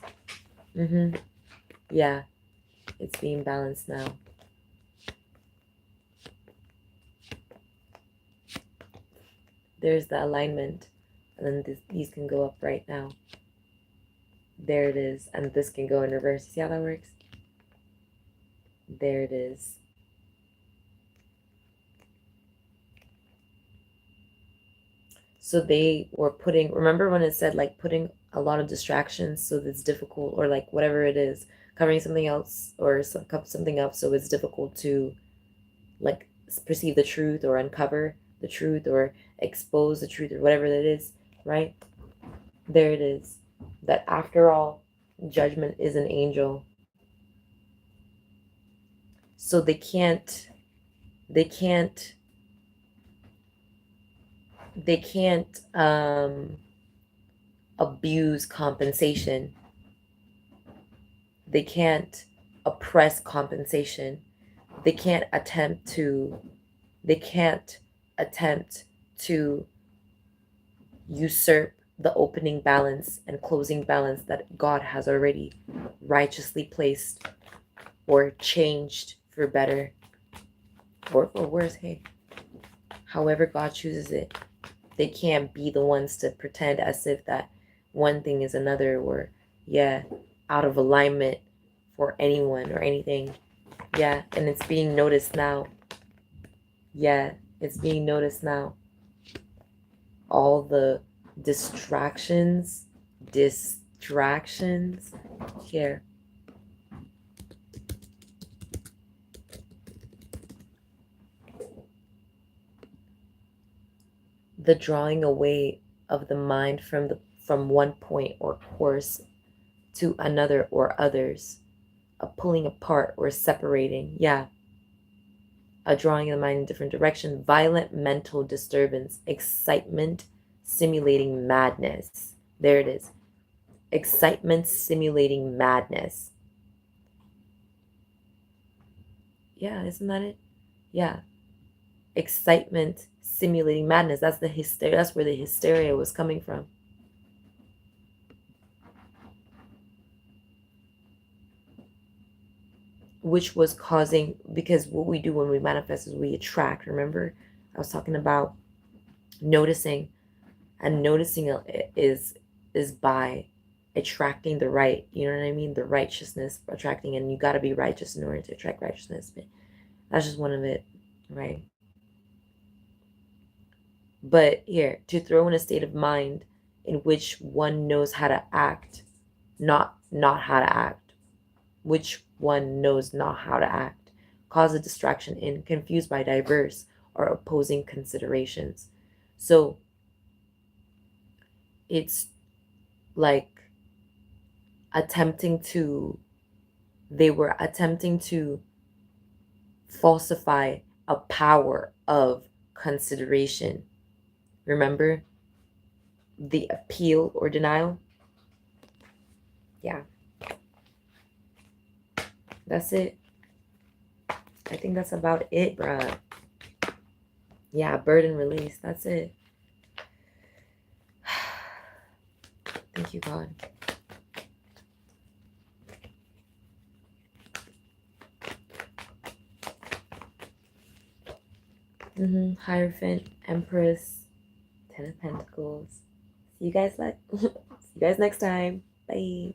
Yeah. It's being balanced now. There's the alignment. And then these can go up right now. There it is. And this can go in reverse. See how that works? There it is. So they were putting, remember when it said like putting a lot of distractions so that it's difficult, or like whatever it is, covering something else or something up so it's difficult to like perceive the truth or uncover the truth or expose the truth or whatever that is, right? There it is. That after all, judgment is an angel. So they can't abuse compensation. They can't oppress compensation. They can't attempt to usurp the opening balance and closing balance that God has already righteously placed or changed for better or for worse. Hey, however God chooses it. They can't be the ones to pretend as if that one thing is another or, yeah, out of alignment for anyone or anything. Yeah, and it's being noticed now. Yeah, it's being noticed now. All the distractions here. The drawing away of the mind from one point or course to another or others, a pulling apart or separating. Yeah, a drawing of the mind in different direction, violent mental disturbance, excitement simulating madness. There it is. Excitement simulating madness. Yeah, isn't that it? Yeah. Excitement simulating madness. That's the hysteria. That's where the hysteria was coming from. which was causing, because what we do when we manifest is we attract. Remember, I was talking about noticing, and noticing is by attracting the right, you know what I mean, the righteousness, attracting, and you got to be righteous in order to attract righteousness, but that's just one of it, right? But here, to throw in a state of mind in which one knows how to act, not how to act, which one knows not how to act, cause a distraction and confused by diverse or opposing considerations. So it's like attempting to, they were attempting to falsify a power of consideration. Remember the appeal or denial? Yeah, that's it. I think that's about it, bruh. Yeah, burden release. That's it. Thank you, God. Hierophant, Empress, Ten of Pentacles. See you guys next time. Bye.